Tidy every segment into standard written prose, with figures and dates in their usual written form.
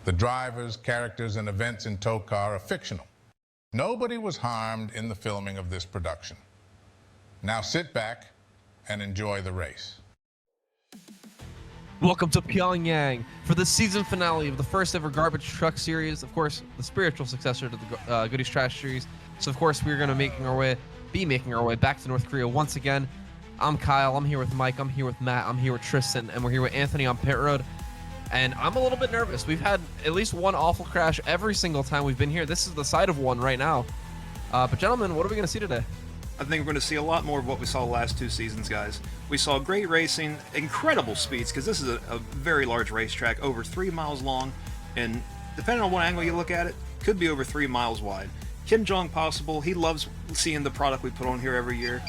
The drivers, characters, and events in TOECAR are fictional. Nobody was harmed in the filming of this production. Now sit back and enjoy the race. Welcome to Pyongyang for the season finale of the first ever Garbage Truck series. Of course, the spiritual successor to the Goodies Trash series. So of course, we're going to be making our way back to North Korea once again. I'm Kyle, I'm here with Mike, I'm here with Matt, I'm here with Tristan, and we're here with Anthony on pit road. And I'm a little bit nervous. We've had at least one awful crash every single time we've been here. This is the side of one right now. But gentlemen, what are we going to see today? I think we're going to see a lot more of what we saw the last two seasons, guys. We saw great racing, incredible speeds, because this is a very large racetrack, over 3 miles long, and depending on what angle you look at it, could be over 3 miles wide. Kim Jong possible, he loves seeing the product we put on here every year,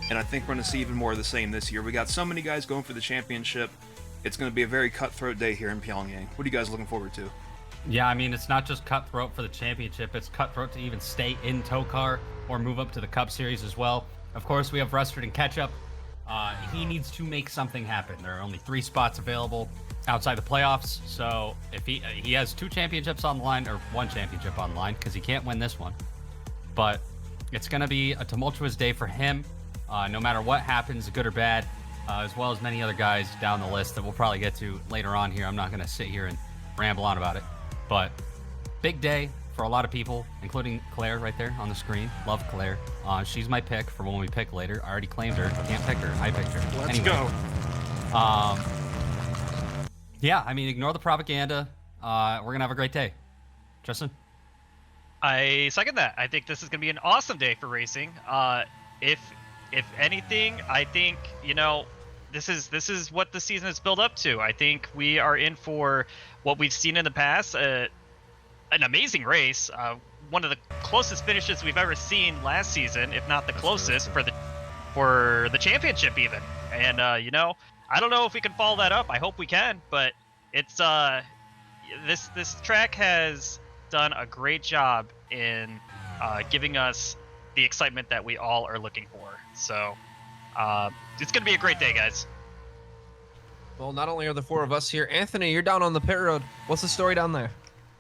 and I think we're going to see even more of the same this year. We got so many guys going for the championship. It's going to be a very cutthroat day here in Pyongyang. What are you guys looking forward to? Yeah, I mean, it's not just cutthroat for the championship, it's cutthroat to even stay in TOECAR or move up to the Cup Series as well. Of course, we have Rustard and Ketchup. He needs to make something happen. There are only 3 spots available outside the playoffs, so if he has 2 championships on the line, or 1 championship on the line, because he can't win this one. But it's going to be a tumultuous day for him, no matter what happens, good or bad, as well as many other guys down the list that we'll probably get to later on here. I'm not going to sit here and ramble on about it. But big day for a lot of people, including Claire right there on the screen. Love Claire. She's my pick for when we pick later. I already claimed her. Can't pick her. I picked her. Let's go. Yeah, I mean, ignore the propaganda. We're going to have a great day. Tristan? I second that. I think this is going to be an awesome day for racing. If anything, I think, this is what the season has built up to. I think we are in for what we've seen in the past, an amazing race, one of the closest finishes we've ever seen last season, if not the closest for the championship even. And I don't know if we can follow that up. I hope we can, but it's this track has done a great job in giving us the excitement that we all are looking for. So it's gonna be a great day, guys. Well, not only are the 4 of us here, Anthony, you're down on the pit road. What's the story down there?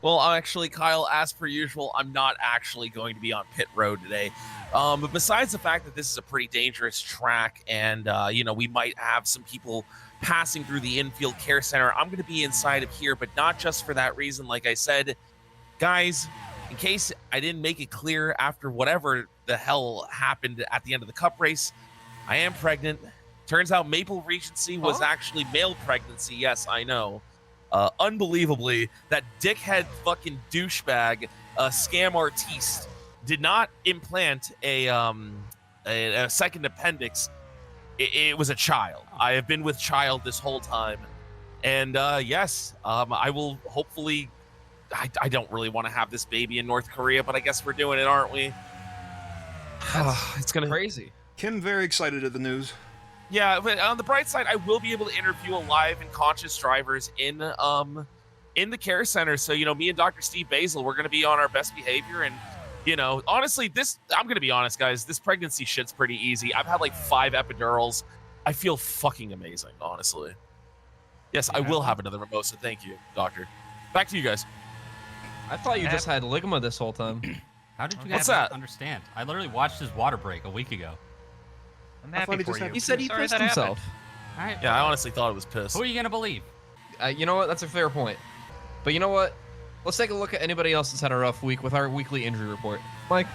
Well, actually, Kyle, as per usual, I'm not actually going to be on pit road today. But besides the fact that this is a pretty dangerous track and, we might have some people passing through the infield care center, I'm going to be inside of here, but not just for that reason. Like I said, guys, in case I didn't make it clear after whatever the hell happened at the end of the Cup race, I am pregnant. Turns out Maple Regency was actually male pregnancy. Yes, I know. Unbelievably, that dickhead fucking douchebag, scam artiste, did not implant a second appendix. It was a child. I have been with child this whole time. And yes, I will hopefully... I don't really want to have this baby in North Korea, but I guess we're doing it, aren't we? It's gonna crazy. Kim, very excited at the news. Yeah, but on the bright side, I will be able to interview alive and conscious drivers in the care center. So, me and Dr. Steve Basil, we're going to be on our best behavior. And, honestly, I'm going to be honest, guys, this pregnancy shit's pretty easy. I've had like 5 epidurals. I feel fucking amazing, honestly. Yes, I will have another mimosa. Thank you, doctor. Back to you guys. I thought you just had ligma this whole time. How did you What's guys that? understand? I literally watched his water break a week ago. I'm thought happy he for just you. had- He said he Sorry pissed that himself. All right. Yeah, I honestly thought it was piss. Who are you going to believe? You know what? That's a fair point. But you know what? Let's take a look at anybody else that's had a rough week with our weekly injury report. Mike?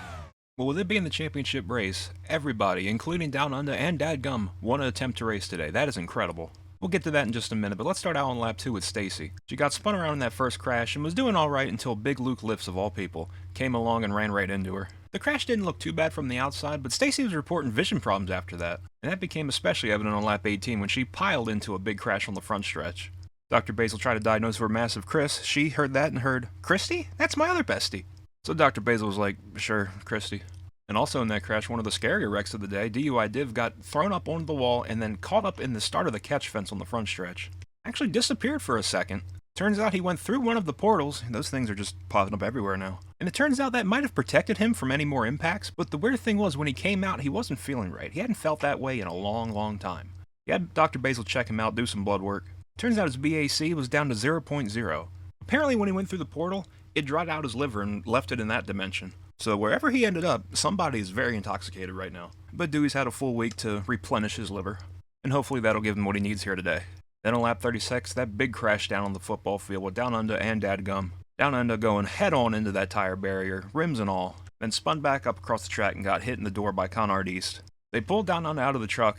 Well, with it being the championship race, everybody, including Down Under and Dadgum, want to attempt to race today. That is incredible. We'll get to that in just a minute, but let's start out on lap 2 with Stacy. She got spun around in that first crash and was doing alright until Big Luke Lifts, of all people, came along and ran right into her. The crash didn't look too bad from the outside, but Stacy was reporting vision problems after that, and that became especially evident on lap 18 when she piled into a big crash on the front stretch. Dr. Basil tried to diagnose her massive Chris. She heard that and heard, "Christy? That's my other bestie." So Dr. Basil was like, "Sure, Christy." And also in that crash, one of the scarier wrecks of the day, DUI Div got thrown up onto the wall and then caught up in the start of the catch fence on the front stretch. Actually disappeared for a second. Turns out he went through one of the portals. Those things are just popping up everywhere now. And it turns out that might have protected him from any more impacts, but the weird thing was when he came out, he wasn't feeling right. He hadn't felt that way in a long, long time. He had Dr. Basil check him out, do some blood work. Turns out his BAC was down to 0.0. Apparently when he went through the portal, it dried out his liver and left it in that dimension. So wherever he ended up, somebody is very intoxicated right now. But Dewey's had a full week to replenish his liver, and hopefully that'll give him what he needs here today. Then on lap 36, that big crash down on the football field with Down Under and Dadgum. Down Under going head on into that tire barrier, rims and all, then spun back up across the track and got hit in the door by Conard East. They pulled Down Under out of the truck,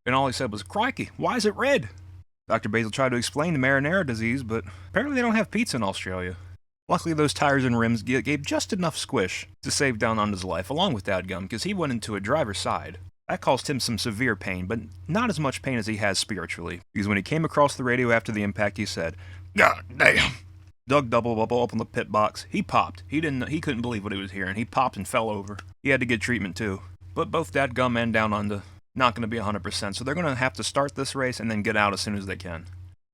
and all he said was, "Crikey, why is it red?" Dr. Basil tried to explain the marinara disease, but apparently they don't have pizza in Australia. Luckily, those tires and rims gave just enough squish to save Down Under's life, along with Dadgum, because he went into a driver's side. That caused him some severe pain, but not as much pain as he has spiritually, because when he came across the radio after the impact, he said, "God damn." Doug Double Bubble up on the pit box. He popped. He couldn't believe what he was hearing. He popped and fell over. He had to get treatment too. But both Dadgum and Down Under not going to be 100%, so they're going to have to start this race and then get out as soon as they can,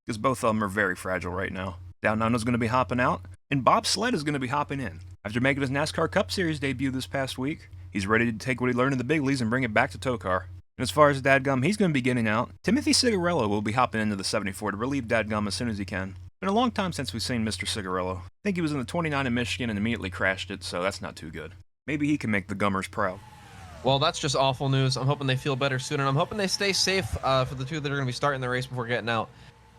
because both of them are very fragile right now. Down Under's going to be hopping out, and Bob Sled is going to be hopping in. After making his NASCAR Cup Series debut this past week, he's ready to take what he learned in the big leagues and bring it back to TOECAR. And as far as Dadgum, he's going to be getting out. Timothy Cigarello will be hopping into the 74 to relieve Dadgum as soon as he can. Been a long time since we've seen Mr. Cigarello. I think he was in the 29 in Michigan and immediately crashed it, so that's not too good. Maybe he can make the Gummers proud. Well, that's just awful news. I'm hoping they feel better soon, and I'm hoping they stay safe for the two that are going to be starting the race before getting out.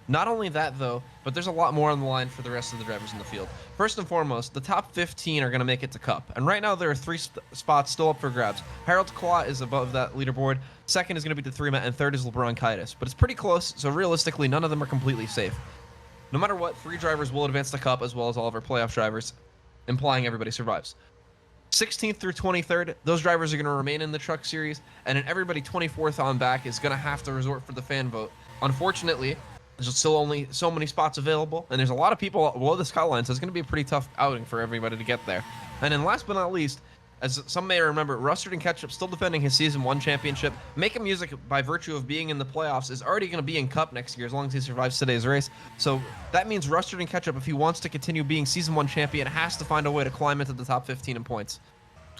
Not only that, though, but there's a lot more on the line for the rest of the drivers in the field. First and foremost, the top 15 are going to make it to Cup, and right now there are 3 spots still up for grabs. Harold Klott is above that leaderboard. Second is going to be Detrima, and third is LeBron Kaitis. But it's pretty close, so realistically, none of them are completely safe. No matter what, 3 drivers will advance to Cup, as well as all of our playoff drivers, implying everybody survives. 16th through 23rd, those drivers are going to remain in the Truck Series, and then everybody 24th on back is going to have to resort for the fan vote. Unfortunately, there's still only so many spots available, and there's a lot of people below the skyline, so it's going to be a pretty tough outing for everybody to get there. And then last but not least, as some may remember, Rustard and Ketchup still defending his Season 1 championship. Making Music, by virtue of being in the playoffs, is already going to be in Cup next year as long as he survives today's race. So that means Rustard and Ketchup, if he wants to continue being Season 1 champion, has to find a way to climb into the top 15 in points.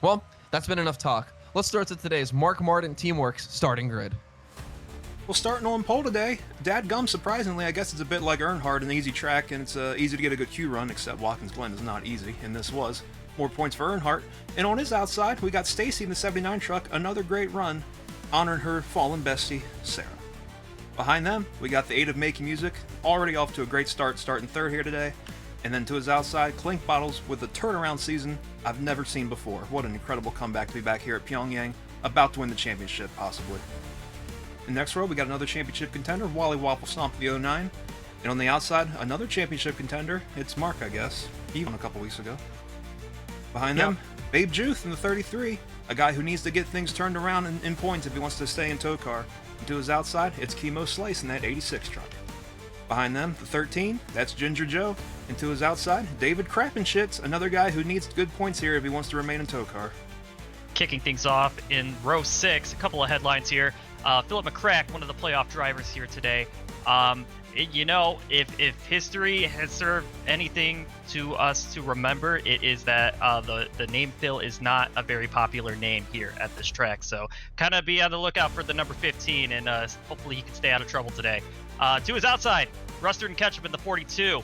Well, that's been enough talk. Let's start to today's Mark Martin Teamworks starting grid. Well, starting on pole today, Dadgum, surprisingly, I guess it's a bit like Earnhardt, an easy track, and it's easy to get a good Q run, except Watkins Glen is not easy, and this was. More points for Earnhardt. And on his outside, we got Stacy in the 79 truck, another great run, honoring her fallen bestie, Sarah. Behind them, we got the 8 of Making Music, already off to a great start, starting third here today. And then to his outside, Clink Bottles with a turnaround season I've never seen before. What an incredible comeback to be back here at Pyongyang, about to win the championship, possibly. In the next row, we got another championship contender, Wally Waffle Stomp the 09. And on the outside, another championship contender. It's Mark, I guess. He won a couple weeks ago. Behind them, Babe Juth in the 33, a guy who needs to get things turned around in points if he wants to stay in TOECAR. And to his outside, it's Chemo Slice in that 86 truck. Behind them, the 13, that's Ginger Joe. And to his outside, David Crappenshits, another guy who needs good points here if he wants to remain in TOECAR. Kicking things off in row 6, a couple of headlines here. Philip McCrack, one of the playoff drivers here today. If history has served anything to us to remember, it is that the name Phil is not a very popular name here at this track. So kind of be on the lookout for the number 15, and hopefully he can stay out of trouble today. To his outside, Rustard and Ketchup in the 42.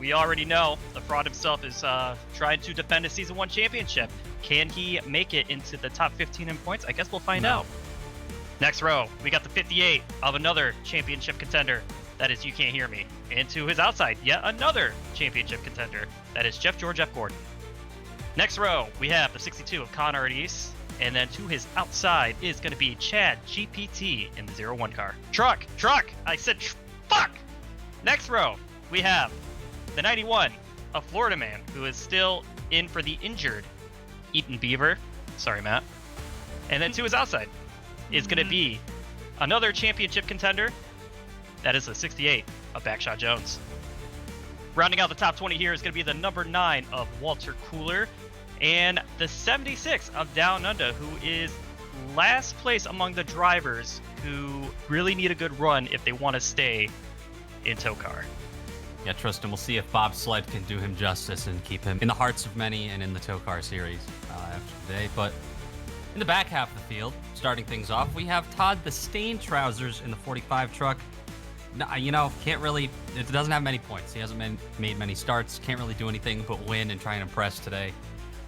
We already know the fraud himself is trying to defend his Season 1 championship. Can he make it into the top 15 in points? I guess we'll find out. Next row, we got the 58 of another championship contender. That is You Can't Hear Me. And to his outside, yet another championship contender. That is George F. Gordon. Next row, we have the 62 of Conard East. And then to his outside is going to be Chad GPT in the 01 car. Truck! I said fuck! Next row, we have the 91 of Florida Man, who is still in for the injured Eaton Beaver. Sorry, Matt. And then to his outside is going to be another championship contender. That is the 68 of Backshot Jones. Rounding out the top 20 here is going to be the number 9 of Walter Cooler and the 76 of Down Under, who is last place among the drivers who really need a good run if they want to stay in TOECAR. Yeah, Tristan, we'll see if Bob Sled can do him justice and keep him in the hearts of many and in the TOECAR series after today. But in the back half of the field, starting things off, we have Todd the Stain Trousers in the 45 truck. No, can't really. It doesn't have many points. He hasn't made many starts. Can't really do anything but win and try and impress today.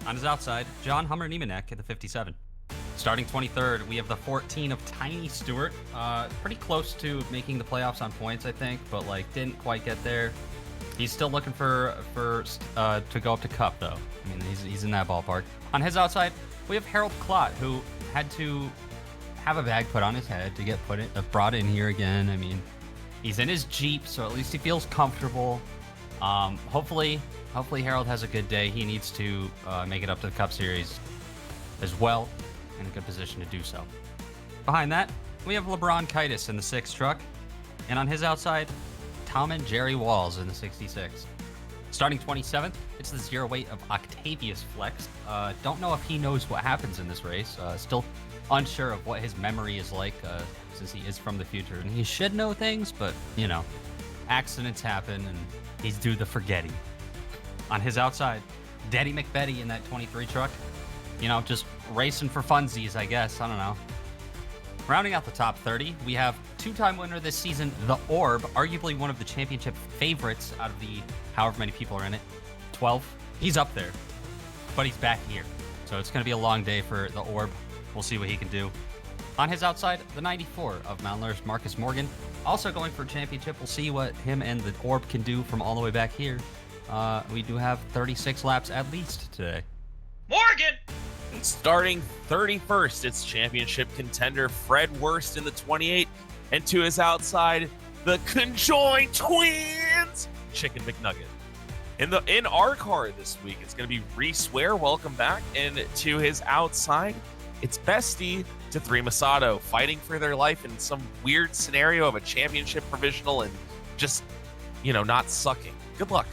On his outside, John Hummer Niemenek at the 57. Starting 23rd, we have the 14 of Tiny Stewart. Pretty close to making the playoffs on points, I think, but like didn't quite get there. He's still looking to go up to Cup though. I mean, he's in that ballpark. On his outside, we have Harold Klott, who had to have a bag put on his head to get brought in here again. I mean, he's in his Jeep, so at least he feels comfortable. Hopefully Harold has a good day. He needs to make it up to the Cup Series as well, in a good position to do so. Behind that, we have LeBron Kitus in the 6 truck, and on his outside, Tom and Jerry Walls in the 66. Starting 27th, it's the 0-8 of Octavius Flex. Don't know if he knows what happens in this race. Still unsure of what his memory is like, since he is from the future, and he should know things, but you know, accidents happen, and he's due the forgetting. On his outside, Daddy McBetty in that 23 truck. You know, just racing for funsies, I guess. I don't know. Rounding out the top 30, we have 2-time winner this season, The Orb, arguably one of the championship favorites out of the however many people are in it. 12. He's up there, but he's back here. So it's going to be a long day for The Orb. We'll see what he can do. On his outside, the 94 of Mount Laur's Marcus Morgan, also going for a championship. We'll see what him and The Orb can do from all the way back here. We do have 36 laps at least today. Morgan! Starting 31st, it's championship contender Fred Wurst in the 28, and to his outside, the conjoined twins, Chicken McNugget. In our car this week, it's going to be Reese Ware, welcome back, and to his outside, it's Bestie to 3 Masato, fighting for their life in some weird scenario of a championship provisional and just, you know, not sucking. Good luck.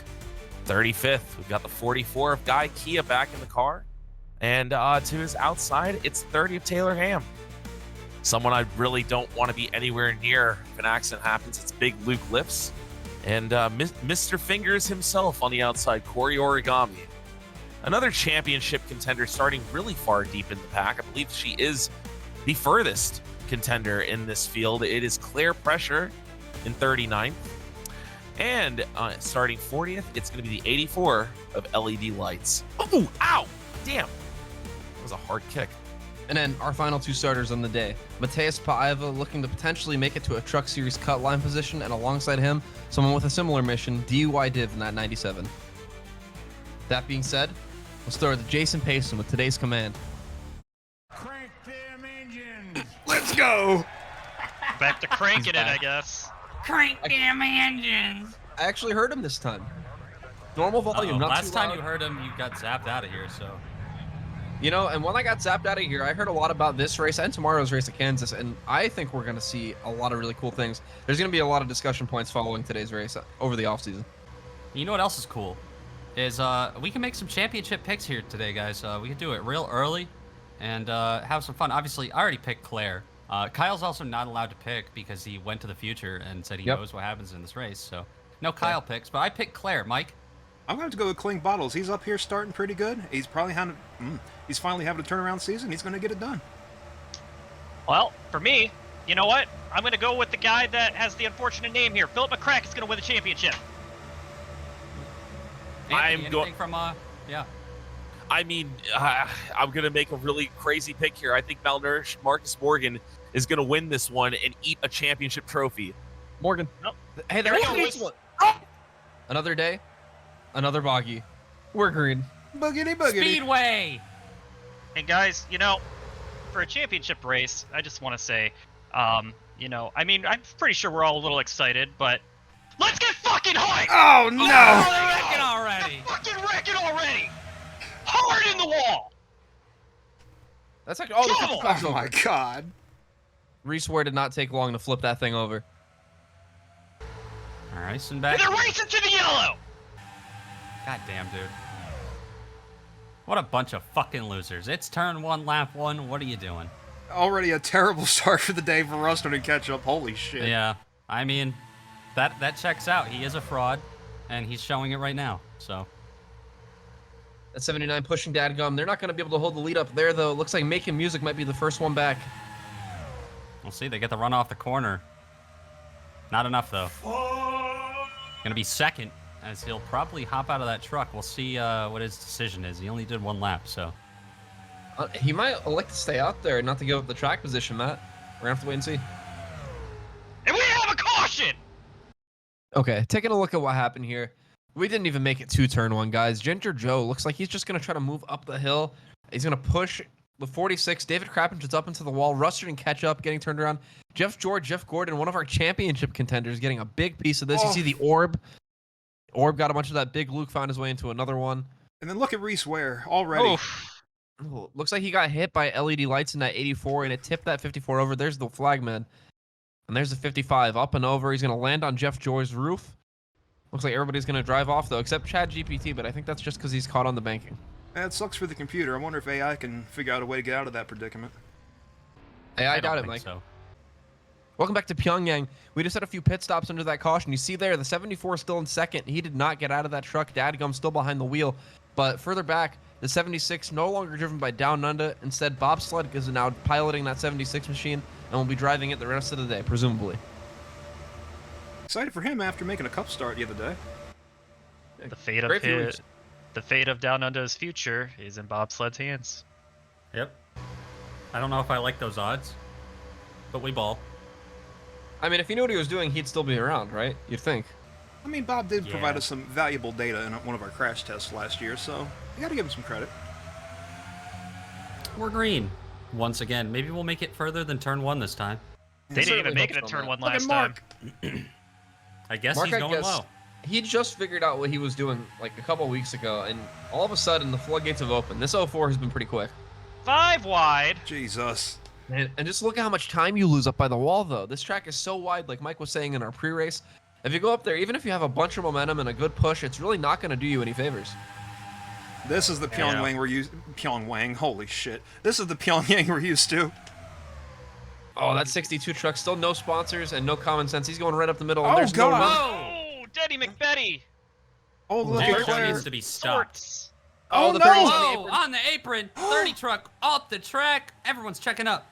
35th, we've got the 44 of Guy Kia back in the car. And to his outside, it's 30 of Taylor Ham. Someone I really don't want to be anywhere near if an accident happens. It's Big Luke Lips. And Mr. Fingers himself on the outside, Corey Origami. Another championship contender starting really far deep in the pack. I believe she is the furthest contender in this field. It is Claire Pressure in 39th. And starting 40th, it's going to be the 84 of LED Lights. Oh, ow! Damn. That was a hard kick. And then our final 2 starters on the day. Mateus Paiva looking to potentially make it to a Truck Series cut line position, and alongside him, someone with a similar mission, DUI Div in that 97. That being said, we'll start with Jason Payson with today's command. Crank them engines! Let's go! Back to cranking it, I guess. Crank damn engines! I actually heard him this time. Normal volume, not Last too time loud. you heard him, you got zapped out of here, so. You know, and when I got zapped out of here, I heard a lot about this race and tomorrow's race at Kansas, and I think we're going to see a lot of really cool things. There's going to be a lot of discussion points following today's race over the offseason. You know what else is cool? Is we can make some championship picks here today, guys. We can do it real early and have some fun. Obviously, I already picked Claire. Kyle's also not allowed to pick because he went to the future and said he knows what happens in this race. So no Kyle picks, but I picked Claire. Mike? I'm going to have to go with Cling Bottles. He's up here starting pretty good. He's probably he's finally having a turnaround season. He's going to get it done. Well, for me, you know what? I'm going to go with the guy that has the unfortunate name here. Philip McCrack is going to win the championship. Anthony, anything from yeah. I mean, I'm going to make a really crazy pick here. I think malnourished Marcus Morgan is going to win this one and eat a championship trophy. Morgan. Nope. Hey, there we go. Another day, another boggy. We're green. Boogity boogity. Speedway! And guys, you know, for a championship race, I just want to say, you know, I mean, I'm pretty sure we're all a little excited, but let's get fucking hyped! Oh, no! Oh, they're wrecking already! Fucking wrecking already! Hard in the wall! That's actually the Trouble! flip's Oh, over. my God. Reese Ware did not take long to flip that thing over. All right, and And back. they're racing to the yellow! God damn, dude. What a bunch of fucking losers. It's turn 1, lap 1. What are you doing? Already a terrible start for the day for Rustin to catch up. Holy shit. Yeah, I mean, that checks out. He is a fraud, and he's showing it right now. So At 79 pushing Dadgum. They're not going to be able to hold the lead up there, though. It looks like Making Music might be the first one back. we'll see. They get the run off the corner. Not enough, though. Gonna be second, as he'll probably hop out of that truck. We'll see what his decision is. He only did 1 lap, so. He might elect to stay out there, not to give up the track position, Matt. We're gonna have to wait and see. And we have a caution! Okay, taking a look at what happened here. We didn't even make it to turn 1, guys. Ginger Joe looks like he's just going to try to move up the hill. He's going to push with 46. David Crappens up into the wall. Rustard and Ketchup getting turned around. Jeff Gordon, one of our championship contenders, getting a big piece of this. You see the Orb. Orb got a bunch of that big Luke, found his way into another one. And then look at Reese Ware already. Ooh, looks like he got hit by LED lights in that 84, and it tipped that 54 over. There's the flagman. And there's the 55 up and over. He's going to land on Jeff Joy's roof. Looks like everybody's going to drive off, though, except Chad GPT, but I think that's just because he's caught on the banking. That sucks for the computer. I wonder if AI can figure out a way to get out of that predicament. Hey, I doubt it, think Mike. so. Welcome back to Pyongyang. We just had a few pit stops under that caution. You see there, the 74 is still in second. He did not get out of that truck. Dadgum still behind the wheel. But further back, the 76 no longer driven by Down Under. Instead, Bob Sled is now piloting that 76 machine and will be driving it the rest of the day, presumably. Excited for him after making a cup start the other day. The fate of Great few weeks. the fate of Down Under's future is in bobsled's hands. Yep. I don't know if I like those odds, but we ball. I mean, if he knew what he was doing, he'd still be around, right? You'd think. I mean, Bob did provide Yeah. us some valuable data in one of our crash tests last year, so you got to give him some credit. We're green. Once again, maybe we'll make it further than turn 1 this time. They didn't even certainly make it hope at so, turn Matt. 1 Look at last time. Mark. I guess Mark, he's I going guess low. he just figured out what he was doing like a couple weeks ago, and all of a sudden the floodgates have opened. This 04 has been pretty quick. 5 wide. Jesus. And just look at how much time you lose up by the wall, though. This track is so wide, like Mike was saying in our pre-race. If you go up there, even if you have a bunch of momentum and a good push, it's really not going to do you any favors. This is the Pyongyang we're used. Pyongyang, holy shit! This is the Pyongyang we're used to. Oh, that 62 truck, still no sponsors and no common sense. He's going right up the middle. Oh, And there's God. no room. Oh, Denny McBetty. Oh, look That at car Claire. needs to be stopped. Sorts. Oh, the no! 30's on the Whoa, apron. on the apron, 30 truck off the track. Everyone's checking up.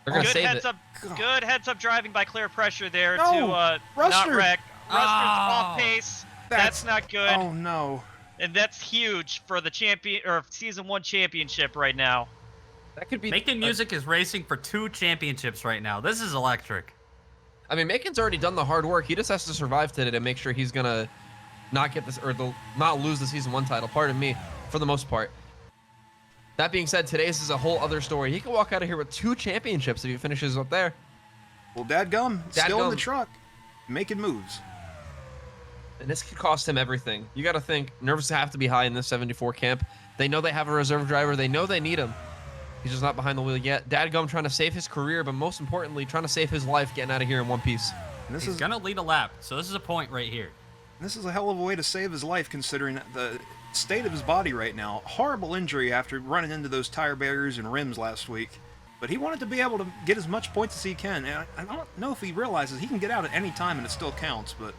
They're going to Good save heads it. up. Good heads up driving by clear pressure there No, to not Rustard. wreck. Rustard's Oh. off pace. That's not good. Oh no. And that's huge for the champion or season 1 championship right now. That could be. Making Music is racing for 2 championships right now. This is electric. I mean, Macon's already done the hard work. He just has to survive today to make sure he's going to not get this or not lose the season 1 title. Pardon me, for the most part. That being said, today's is a whole other story. He could walk out of here with 2 championships if he finishes up there. Well, Dadgum, still in the Dadgum. truck, making moves. And this could cost him everything. You got to think, nerves have to be high in this 74 camp. They know they have a reserve driver. They know they need him. He's just not behind the wheel yet. Dadgum trying to save his career, but most importantly, trying to save his life getting out of here in one piece. And this He's is gonna lead a lap, so this is a point right here. this is a hell of a way to save his life, considering the state of his body right now. Horrible injury after running into those tire barriers and rims last week. But he wanted to be able to get as much points as he can. And I don't know if he realizes he can get out at any time and it still counts, but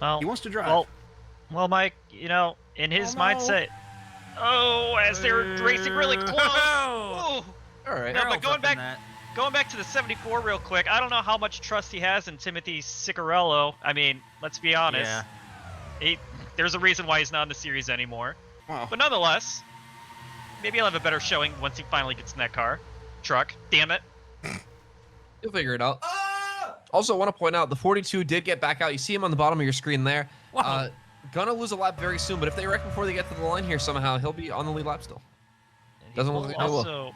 Well, he wants to drive. Well, Mike, you know, in his Oh, no. mindset. Oh, as they're racing really close. Ooh. All right. No, but Barrels going up in back- that. Going back to the 74 real quick, I don't know how much trust he has in Timothy Ciccarello. I mean, let's be honest. Yeah. There's a reason why he's not in the series anymore. Wow. But nonetheless, maybe he'll have a better showing once he finally gets in that truck. Damn it. You'll figure it out. Also, I want to point out, the 42 did get back out. You see him on the bottom of your screen there. Whoa. Gonna lose a lap very soon, but if they wreck before they get to the line here somehow, he'll be on the lead lap still. And he Doesn't will look like they will. also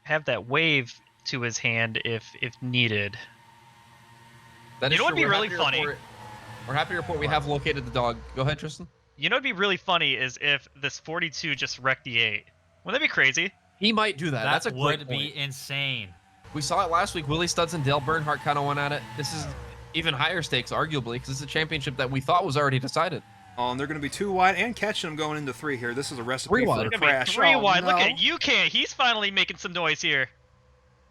have that wave to his hand if needed. That You is know what'd true. be We're really happy to funny? report- We're happy to report we have located the dog. Go ahead, Tristan. You know what'd be really funny is if this 42 just wrecked the 8. Wouldn't that be crazy? He might do that. That's a great would point. be insane. We saw it last week. Willie Studs and Dale Bernhardt kind of went at it. This is even higher stakes, arguably, because it's a championship that we thought was already decided. Oh, and they're going to be 2 wide and catching them going into 3 here. This is a recipe 3 for wide. a It's gonna be crash. 3 Oh, wide. Look no. at UCAN. He's finally making some noise here.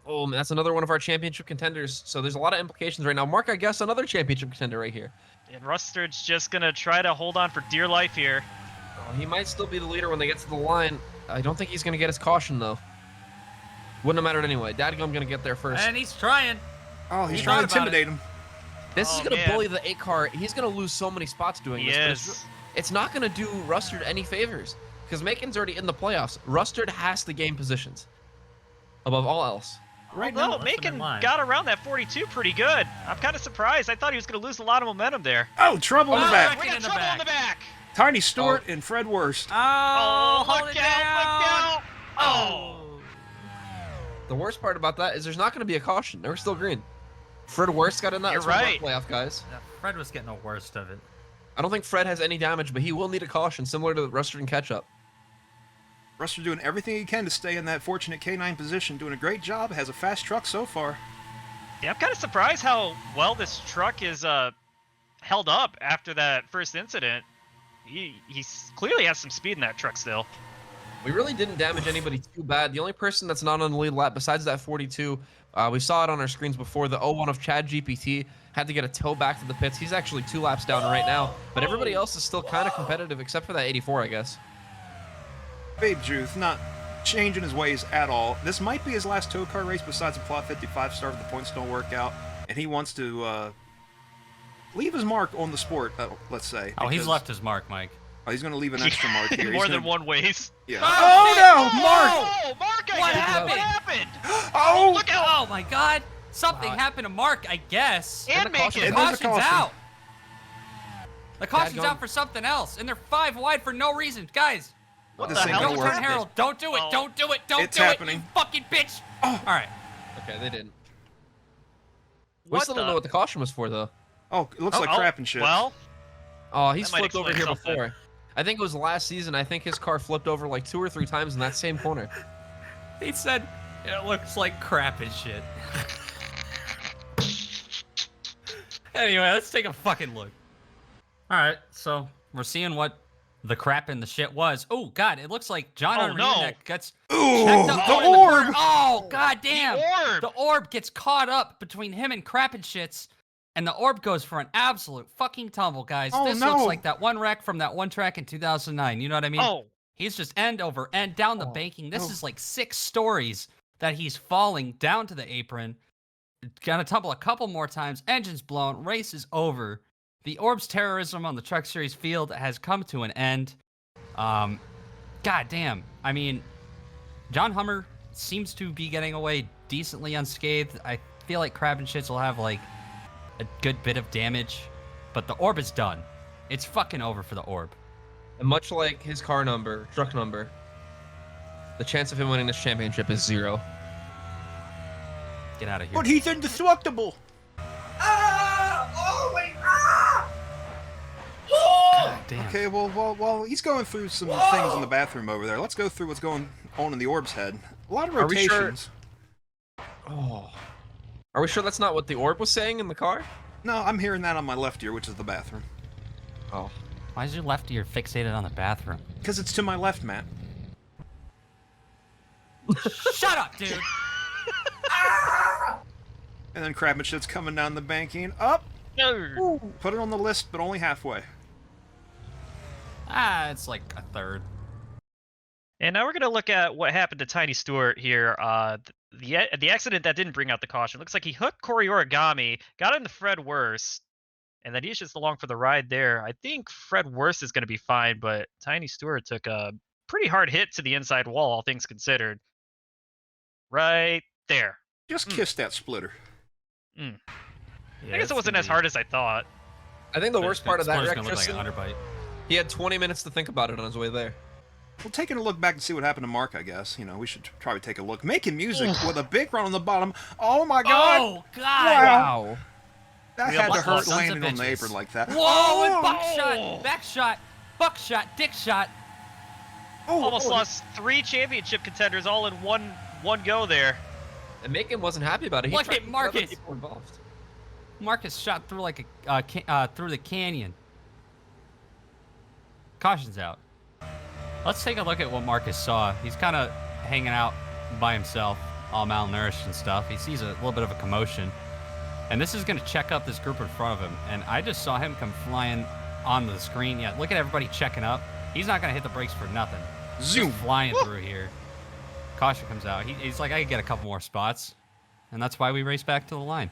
Oh, man, that's another one of our championship contenders. So there's a lot of implications right now. Mark, I guess, another championship contender right here. And Rustard's just gonna try to hold on for dear life here. Oh, he might still be the leader when they get to the line. I don't think he's going to get his caution, though. Wouldn't have mattered anyway. Dadgum going to get there first. And he's trying. Oh, he's He trying to thought about intimidate him. This is Oh, going to man. bully the 8 car. He's going to lose so many spots doing this. But it's not going to do Rustard any favors because Macon's already in the playoffs. Rustard has to gain positions above all else. Right Although now, Macon got around that 42 pretty good. I'm kind of surprised. I thought he was going to lose a lot of momentum there. oh, trouble in the back. We got trouble in the back. Tiny Stewart and Fred Worst. Oh, hold look it out, down. look out. Oh. The worst part about that is there's not going to be a caution. They were still green. Fred Worst got in that. You're That's one of our right. playoff guys. Yeah, Fred was getting the worst of it. I don't think Fred has any damage, but he will need a caution similar to Rustard and Ketchup. Ruster doing everything he can to stay in that fortunate K9 position. Doing a great job. Has a fast truck so far. Yeah, I'm kind of surprised how well this truck is held up after that first incident. He clearly has some speed in that truck still. We really didn't damage anybody too bad. The only person that's not on the lead lap besides that 42, we saw it on our screens before, the 01 of Chad GPT had to get a tow back to the pits. He's actually 2 laps down right now, but everybody else is still kind of competitive except for that 84, I guess. Babe Juth not changing his ways at all. This might be his last TOECAR race besides the Plot 55 start if the points don't work out, and he wants to leave his mark on the sport, let's say. Oh, he's because- left his mark, Mike. Oh, he's going to leave an extra mark here. More He's than gonna- one ways. Yeah. Oh, no, Mark! Oh, Mark! What What happened? happened? Oh! Look out! Oh my God! Something happened to Mark, I guess. And the caution- Macon. And there's a Caution's caution. out. The caution's Dadgum. out for something else, and they're 5 wide for no reason, guys. What This the ain't hell? gonna Don't work. turn Harold. Don't do it. Oh. Don't do it. Don't It's do happening. it. You fucking bitch. Oh. All right. Okay, they didn't. We What still don't the- know what the caution was for, though. Oh, it looks like crap and shit. Well, Oh, he's That might flipped over explain here something. before. I think it was last season. I think his car flipped over like 2 or 3 times in that same corner. He said it looks like crap and shit. Anyway, let's take a fucking look. All right, so we're seeing what the crap and the shit was. Oh God, it looks like John Oh, Henry no. gets Ooh, checked up the in orb! corner. Oh God damn! the orb. The orb gets caught up between him and crap and shits, and the orb goes for an absolute fucking tumble, guys. Oh, This no. looks like that one wreck from that one track in 2009. You know what I mean? Oh, He's just end over end down the banking. This is like 6 stories that he's falling down to the apron. Gonna tumble a couple more times. Engines blown. Race is over. The Orb's terrorism on the Truck Series field has come to an end. God damn. I mean, John Hummer seems to be getting away decently unscathed. I feel like Crab and Shits will have like a good bit of damage, but the Orb is done. It's fucking over for the Orb. And much like his car number, truck number, the chance of him winning this championship is 0. Get out of here. But he's indestructible! God damn. Okay, well, he's going through some things in the bathroom over there. Let's go through what's going on in the Orb's head. A lot of Are we sure- rotations. Oh. Are we sure that's not what the orb was saying in the car? No, I'm hearing that on my left ear, which is the bathroom. Oh. Why is your left ear fixated on the bathroom? Because it's to my left, Matt. Shut up, dude! And then Crab and Shit's coming down the banking. Up! no. Put it on the list, but only halfway. It's like a third. And now we're gonna look at what happened to Tiny Stewart here. The accident that didn't bring out the caution. Looks like he hooked Corey Origami, got into Fred Worst, and then he's just along for the ride there. I think Fred Worst is gonna be fine, but Tiny Stewart took a pretty hard hit to the inside wall, all things considered. Right there. Just kiss that splitter. I guess it wasn't as hard as I thought. I think the worst part of that wreck, gonna look like Tristan, an underbite. he had 20 minutes to think about it on his way there. Well, taking a look back to see what happened to Mark, I guess. You know, we should probably take a look. Making music with a big run on the bottom. Oh my god! Oh God! Wow. That Real had to muscle hurt sons of landing on the bitches. apron like that. Whoa! And Oh! buckshot, backshot, buckshot, dick shot. Oh, Almost oh, lost 3 championship contenders all in one go there. And Macon wasn't happy about it. He Look tried at to get other Marcus. people involved. Marcus shot through like a through the canyon. Caution's out. Let's take a look at what Marcus saw. He's kind of hanging out by himself, all malnourished and stuff. He sees a little bit of a commotion, and this is going to check up this group in front of him. And I just saw him come flying on the screen. Yeah, look at everybody checking up. He's not going to hit the brakes for nothing. Zoom. Just flying through here. Caution comes out. He's like, I could get a couple more spots, and that's why we race back to the line.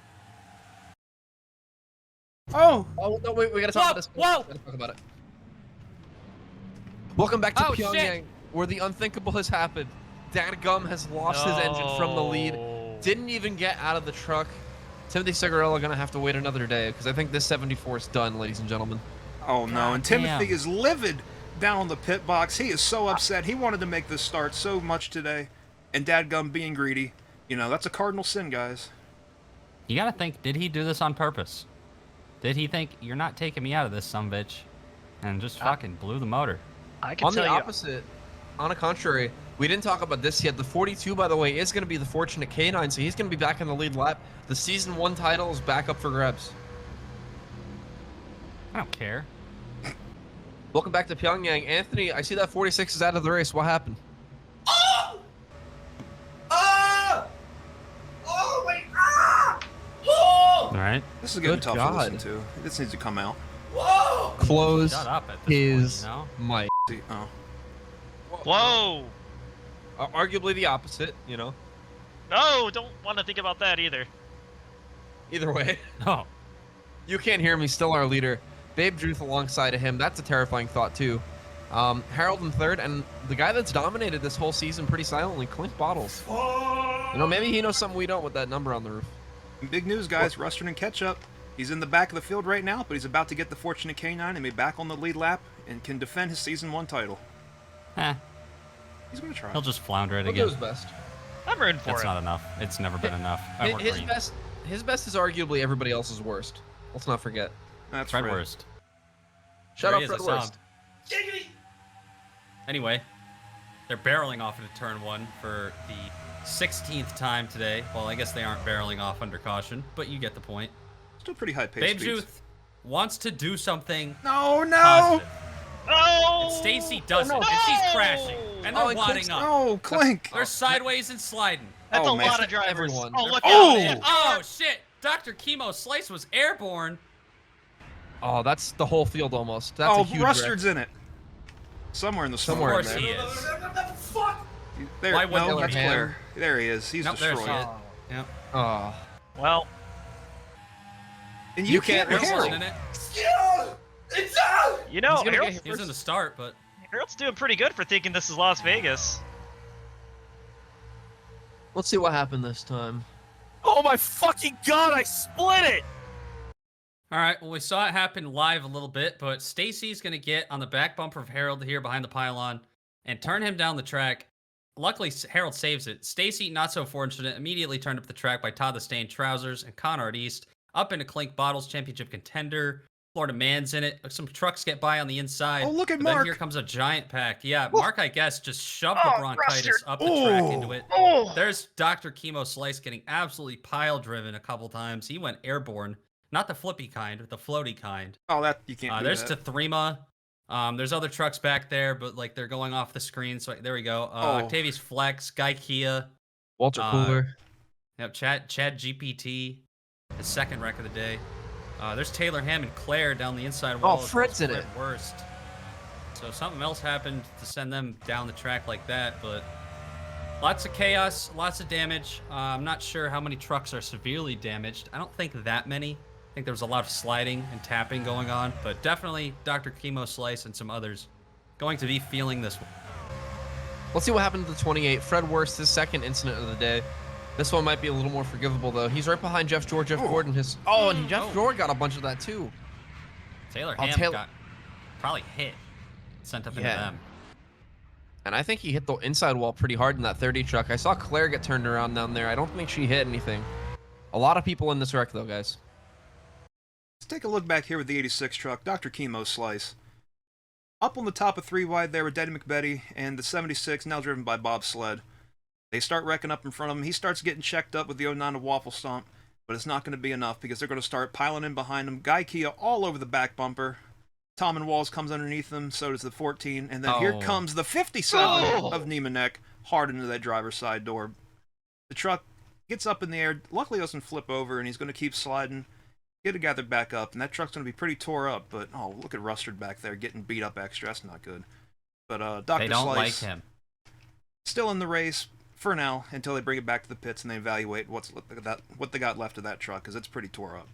Oh! Oh no, wait, we gotta talk Whoa, about this. whoa! We gotta talk about it. Welcome back to Oh, shit. Pyongyang, where the unthinkable has happened. Dadgum has lost his engine from the lead. No. Didn't even get out of the truck. Timothy Cigarella gonna have to wait another day because I think this 74 is done, ladies and gentlemen. Oh no, and Timothy damn. is livid down on the pit box. He is so upset. He wanted to make this start so much today. And Dadgum being greedy. You know, that's a cardinal sin, guys. You gotta think, did he do this on purpose? Did he think, you're not taking me out of this, sumbitch? And just fucking blew the motor. I can On tell the you. opposite, on the contrary, we didn't talk about this yet. The 42, by the way, is going to be the Fortunate Canine, so he's going to be back in the lead lap. The Season 1 title is back up for grabs. I don't care. Welcome back to Pyongyang. Anthony, I see that 46 is out of the race. What happened? Alright. This is getting Good tough God. to listen to. This needs to come out. Close Shut up at this his point, mic. See, oh. Whoa! Arguably the opposite, you know. No, don't want to think about that either. Either way, you know? No. you can't hear me. Still our leader. Babe Druth alongside of him. That's a terrifying thought, too. Harold in third, and the guy that's dominated this whole season pretty silently, Clint Bottles. You know, maybe he knows something we don't with that number on the roof. And big news, guys. Rustard and Ketchup. He's in the back of the field right now, but he's about to get the Fortunate Canine and be back on the lead lap and can defend his Season 1 title. Eh, He's going to try. he'll just flounder it He'll do again. his best. I'm rooting for It's it. not enough. It's never been enough. I work His green. his best is arguably everybody else's worst. Let's not forget. That's Fred right. Worst. Shout There out he is, Fred I saw Worst. him. Anyway, they're barreling off into turn 1 for the 16th time today. Well, I guess they aren't barreling off under caution, but you get the point. Still pretty high pace Babe speeds. Juth wants to do something No, no! positive. Oh! And Stacy does no. it, and she's crashing, and they're Oh, and wadding Clint's- up. No, Clink! They're sideways and sliding. That's Oh, a man. lot of drivers. Everyone. Oh, look Oh! out! Oh shit! Dr. Chemo Slice was airborne. Oh, that's the whole field almost. That's Oh, a huge Rustard's in it. Somewhere in the smoke. Of Somewhere in course there. he is. There, Why wouldn't no, he that's be? Claire. There he is. He's Nope, there destroyed. she is. Yep. Oh. Well, And You can't Harold. Harold. In it. you know, He's gonna Harold's, get He was in the start, but Harold's doing pretty good for thinking this is Las Vegas. Let's see what happened this time. Oh my fucking god, I split it! all right. Well, we saw it happen live a little bit, but Stacy's gonna get on the back bumper of Harold here behind the pylon and turn him down the track. Luckily, Harold saves it. Stacy, not so fortunate, immediately turned up the track by Todd the Stained Trousers and Conrad East up into Clink Bottles championship contender. Florida Man's in it. Some trucks get by on the inside. Oh, look at but then Mark. here comes a giant pack. Yeah, Mark, I guess, just shoved the bronchitis Rustard. up the track Oh. into it. Oh! There's Dr. Chemo Slice getting absolutely pile driven a couple times. He went airborne. Not the flippy kind, but the floaty kind. Oh, that you can't do There's that. Tathrima. There's other trucks back there, but like they're going off the screen. So there we go. Oh. Octavius Flex, Guy Kia. Walter Cooler. Yep, Chad GPT, his second wreck of the day. There's Taylor Ham and Claire down the inside wall. Fred's in Fred it. Worst. So something else happened to send them down the track like that, but lots of chaos, lots of damage. I'm not sure how many trucks are severely damaged. I don't think that many. I think there was a lot of sliding and tapping going on, but definitely Dr. Chemo Slice and some others going to be feeling this one. Let's see what happened to the 28. Fred Worst, his second incident of the day. This one might be a little more forgivable, though. He's right behind Jeff George, Jeff Gordon. And Jeff George got a bunch of that, too. Taylor Oh, Ham Taylor- got probably hit, sent up into Yeah. them. And I think he hit the inside wall pretty hard in that 30 truck. I saw Claire get turned around down there. I don't think she hit anything. A lot of people in this wreck, though, guys. Let's take a look back here with the 86 truck, Dr. Chemo Slice. Up on the top of 3 wide there with Daddy McBetty and the 76, now driven by Bob Sled. They start wrecking up in front of him. He starts getting checked up with the 09 to Waffle Stomp, but it's not going to be enough because they're going to start piling in behind him. Guy Kia all over the back bumper. Tom and Walls comes underneath them, so does the 14, and then here Oh. comes the 57 of Niemannek hard into that driver's side door. The truck gets up in the air, luckily doesn't flip over, and he's going to keep sliding. Get it gathered back up, and that truck's going to be pretty tore up, but oh, look at Rustard back there getting beat up extra. That's not good. But Dr. They don't Slice like him. still in the race for now until they bring it back to the pits and they evaluate what they got left of that truck because it's pretty tore up.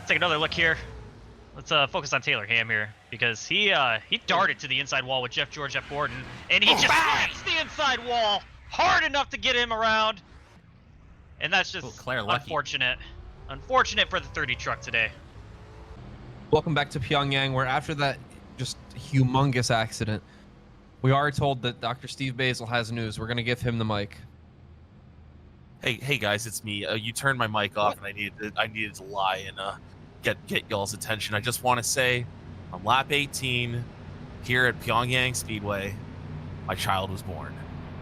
take another look here. Let's focus on Taylor Ham here because he darted to the inside wall with Jeff George F. Gordon, and he just hits the inside wall hard enough to get him around. And that's just Claire lucky. unfortunate. Unfortunate for the 30 truck today. Welcome back to Pyongyang, where after that just humongous accident, we are told that Dr. Steve Basil has news. We're going to give him the mic. Hey guys, it's me. You turned my mic off, and I needed to lie and get y'all's attention. I just want to say, on lap 18 here at Pyongyang Speedway, my child was born.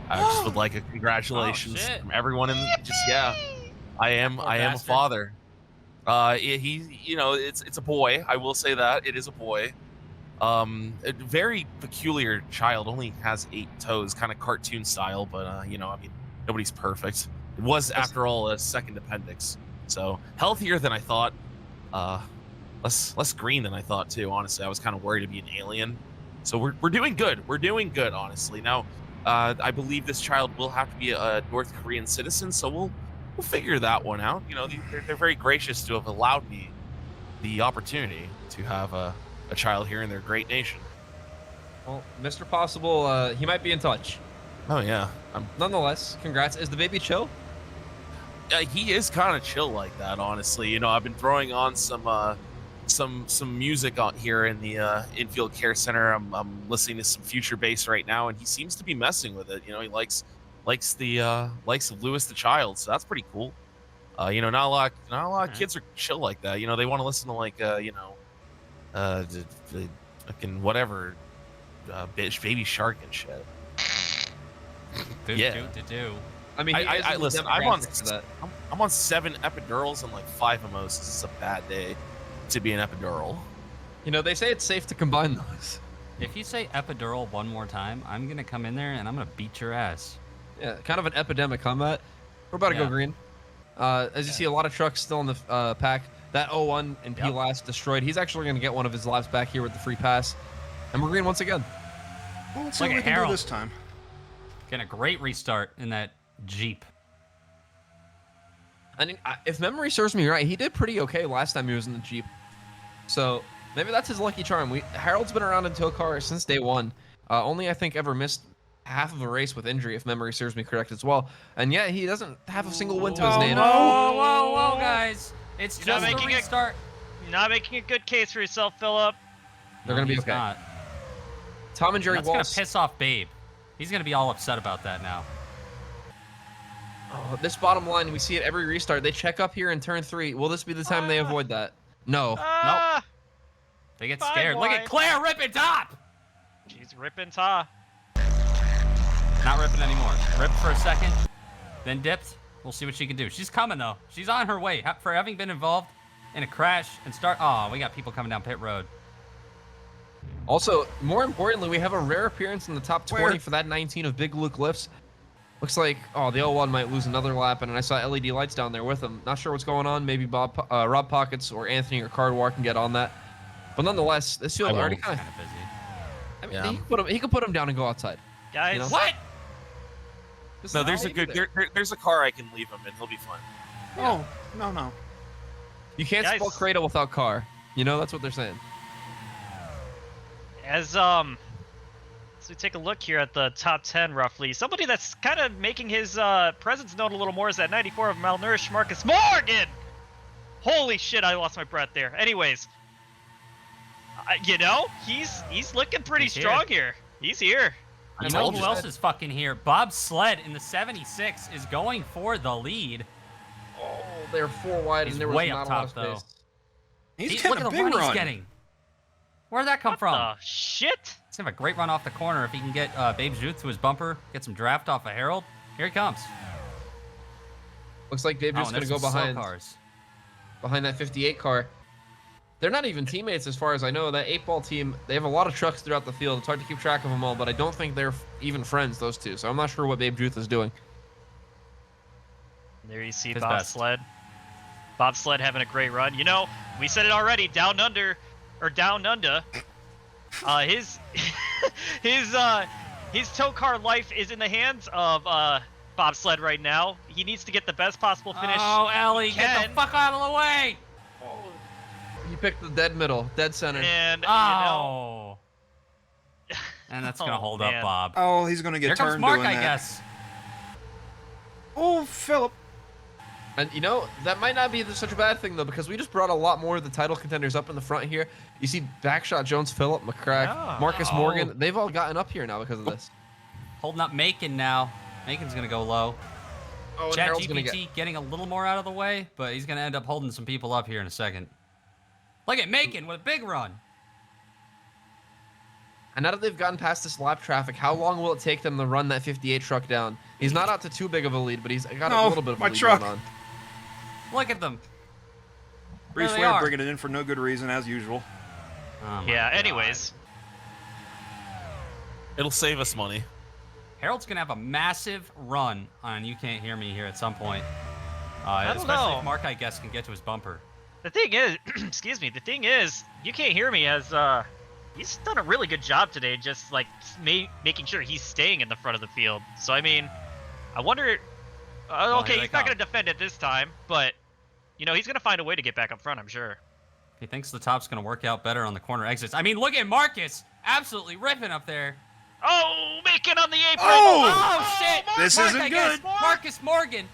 I just would like a congratulations from everyone in I am a father. It's a boy. I will say that it is a boy. A very peculiar child. Only has 8 toes, kind of cartoon style, but I mean, nobody's perfect. It was, after all, a second appendix, so healthier than I thought. Less green than I thought too. Honestly, I was kind of worried to be an alien. So we're doing good. We're doing good, honestly. Now, I believe this child will have to be a North Korean citizen, so we'll figure that one out. They're very gracious to have allowed me the opportunity to have a child here in their great nation. Well, Mr. Possible, he might be in touch. Oh yeah. Nonetheless, congrats. Is the baby chill? He is kind of chill like that, honestly. I've been throwing on some music on here in the infield care center. I'm listening to some future bass right now, and he seems to be messing with it. He likes Lewis the Child, so that's pretty cool. Not a lot of kids are chill like that. They want to listen to fucking whatever, Baby Shark and shit. I mean, I listen. I'm on 7 epidurals and like 5 mimosas. This is a bad day to be an epidural. They say it's safe to combine those. If you say epidural one more time, I'm gonna come in there and I'm gonna beat your ass. Yeah, kind of an epidemic combat. We're about to go green. As you see, a lot of trucks still in the pack. That 01 and P last destroyed. He's actually going to get one of his laps back here with the free pass. And we're green once again. Well, let's see what we can do this time. Getting a great restart in that Jeep. I mean, if memory serves me right, he did pretty okay last time he was in the Jeep. So maybe that's his lucky charm. Harold's been around in TOECAR since day one. Only, I think, ever missed half of a race with injury, if memory serves me correct as well. And yet he doesn't have a single win to his name. Whoa, guys. It's just a restart. You're not making a good case for yourself, Philip. They're going to be okay. Not. Tom and Jerry That's Walsh. going to piss off Babe. He's going to be all upset about that now. Oh, this bottom line, we see it every restart. They check up here in turn 3. Will this be the time they avoid that? No. Nope. They get scared. Look at Claire ripping top. She's ripping top. Not ripping anymore. Ripped for a second, then dipped. We'll see what she can do. She's coming, though. She's on her way. For having been involved in a crash and start... Oh, we got people coming down pit road. Also, more importantly, we have a rare appearance in the top 20 for that 19 of Big Luke lifts. Looks like, the L1 might lose another lap, and I saw LED lights down there with him. Not sure what's going on. Maybe Rob Pockets or Anthony or Cardwar can get on that. But nonetheless, this field already kind of busy. I mean, he could put him down and go outside. Guys. What? No, there's a car I can leave him in. He'll be fine. Oh, no. You can't spell Cradle without car. That's what they're saying. As we take a look here at the top 10 roughly, somebody that's kind of making his presence known a little more is that 94 of malnourished Marcus Morgan. Holy shit, I lost my breath there. Anyways, he's looking pretty strong here. He's here. You know who else is fucking here? Bob Sled in the 76 is going for the lead. Oh, they're 4 wide, and there was way not up a lot top, of space. He's getting a big run. He's getting. Where'd that come from? What the shit? He's gonna have a great run off the corner if he can get Babe Juth to his bumper, get some draft off of Harold. Here he comes. Looks like Babe Juth's gonna go behind that 58 car. They're not even teammates as far as I know. That 8-ball team, they have a lot of trucks throughout the field. It's hard to keep track of them all, but I don't think they're even friends, those two. So I'm not sure what Babe Juth is doing. There you see His Bob best. Sled. Bob Sled having a great run. We said it already. Down under. His TOECAR life is in the hands of Bob Sled right now. He needs to get the best possible finish. Oh, Ellie, get the fuck out of the way! picked the dead middle, dead center. And Oh. And that's gonna Oh, hold man. up, Bob. Oh, he's gonna get Here comes turned Mark, doing I that. guess. Oh, Philip. And you know, that might not be such a bad thing though, because we just brought a lot more of the title contenders up in the front here. You see Backshot Jones, Phillip, McCrack, Yeah. Marcus Oh. Morgan. They've all gotten up here now because of this. Holding up Macon now. Macon's gonna go low. Oh, and Harold's gonna ChatGPT getting a little more out of the way, but he's gonna end up holding some people up here in a second. Look at Macon with a big run. And now that they've gotten past this lap traffic, how long will it take them to run that 58 truck down? He's not out to too big of a lead, but he's got a No, little bit of a my lead truck. going on. Look at them. Reese There they Ware are. bringing it in for no good reason, as usual. Oh my Yeah. God. Anyways, It'll save us money. Harold's gonna have a massive run on You Can't Hear Me here at some point. don't Especially know. if Mark, I guess, can get to his bumper. the thing is, excuse me. The thing is, you can't hear me as he's done a really good job today, just like making sure he's staying in the front of the field. So I mean, I wonder. Oh, Okay, here he's they not come. gonna defend it this time, but you know he's gonna find a way to get back up front. I'm sure. He thinks the top's gonna work out better on the corner exits. I mean, look at Marcus, absolutely ripping up there. Oh, Macon on the apron! Oh, shit! This Mark, isn't I guess, good. Marcus Morgan.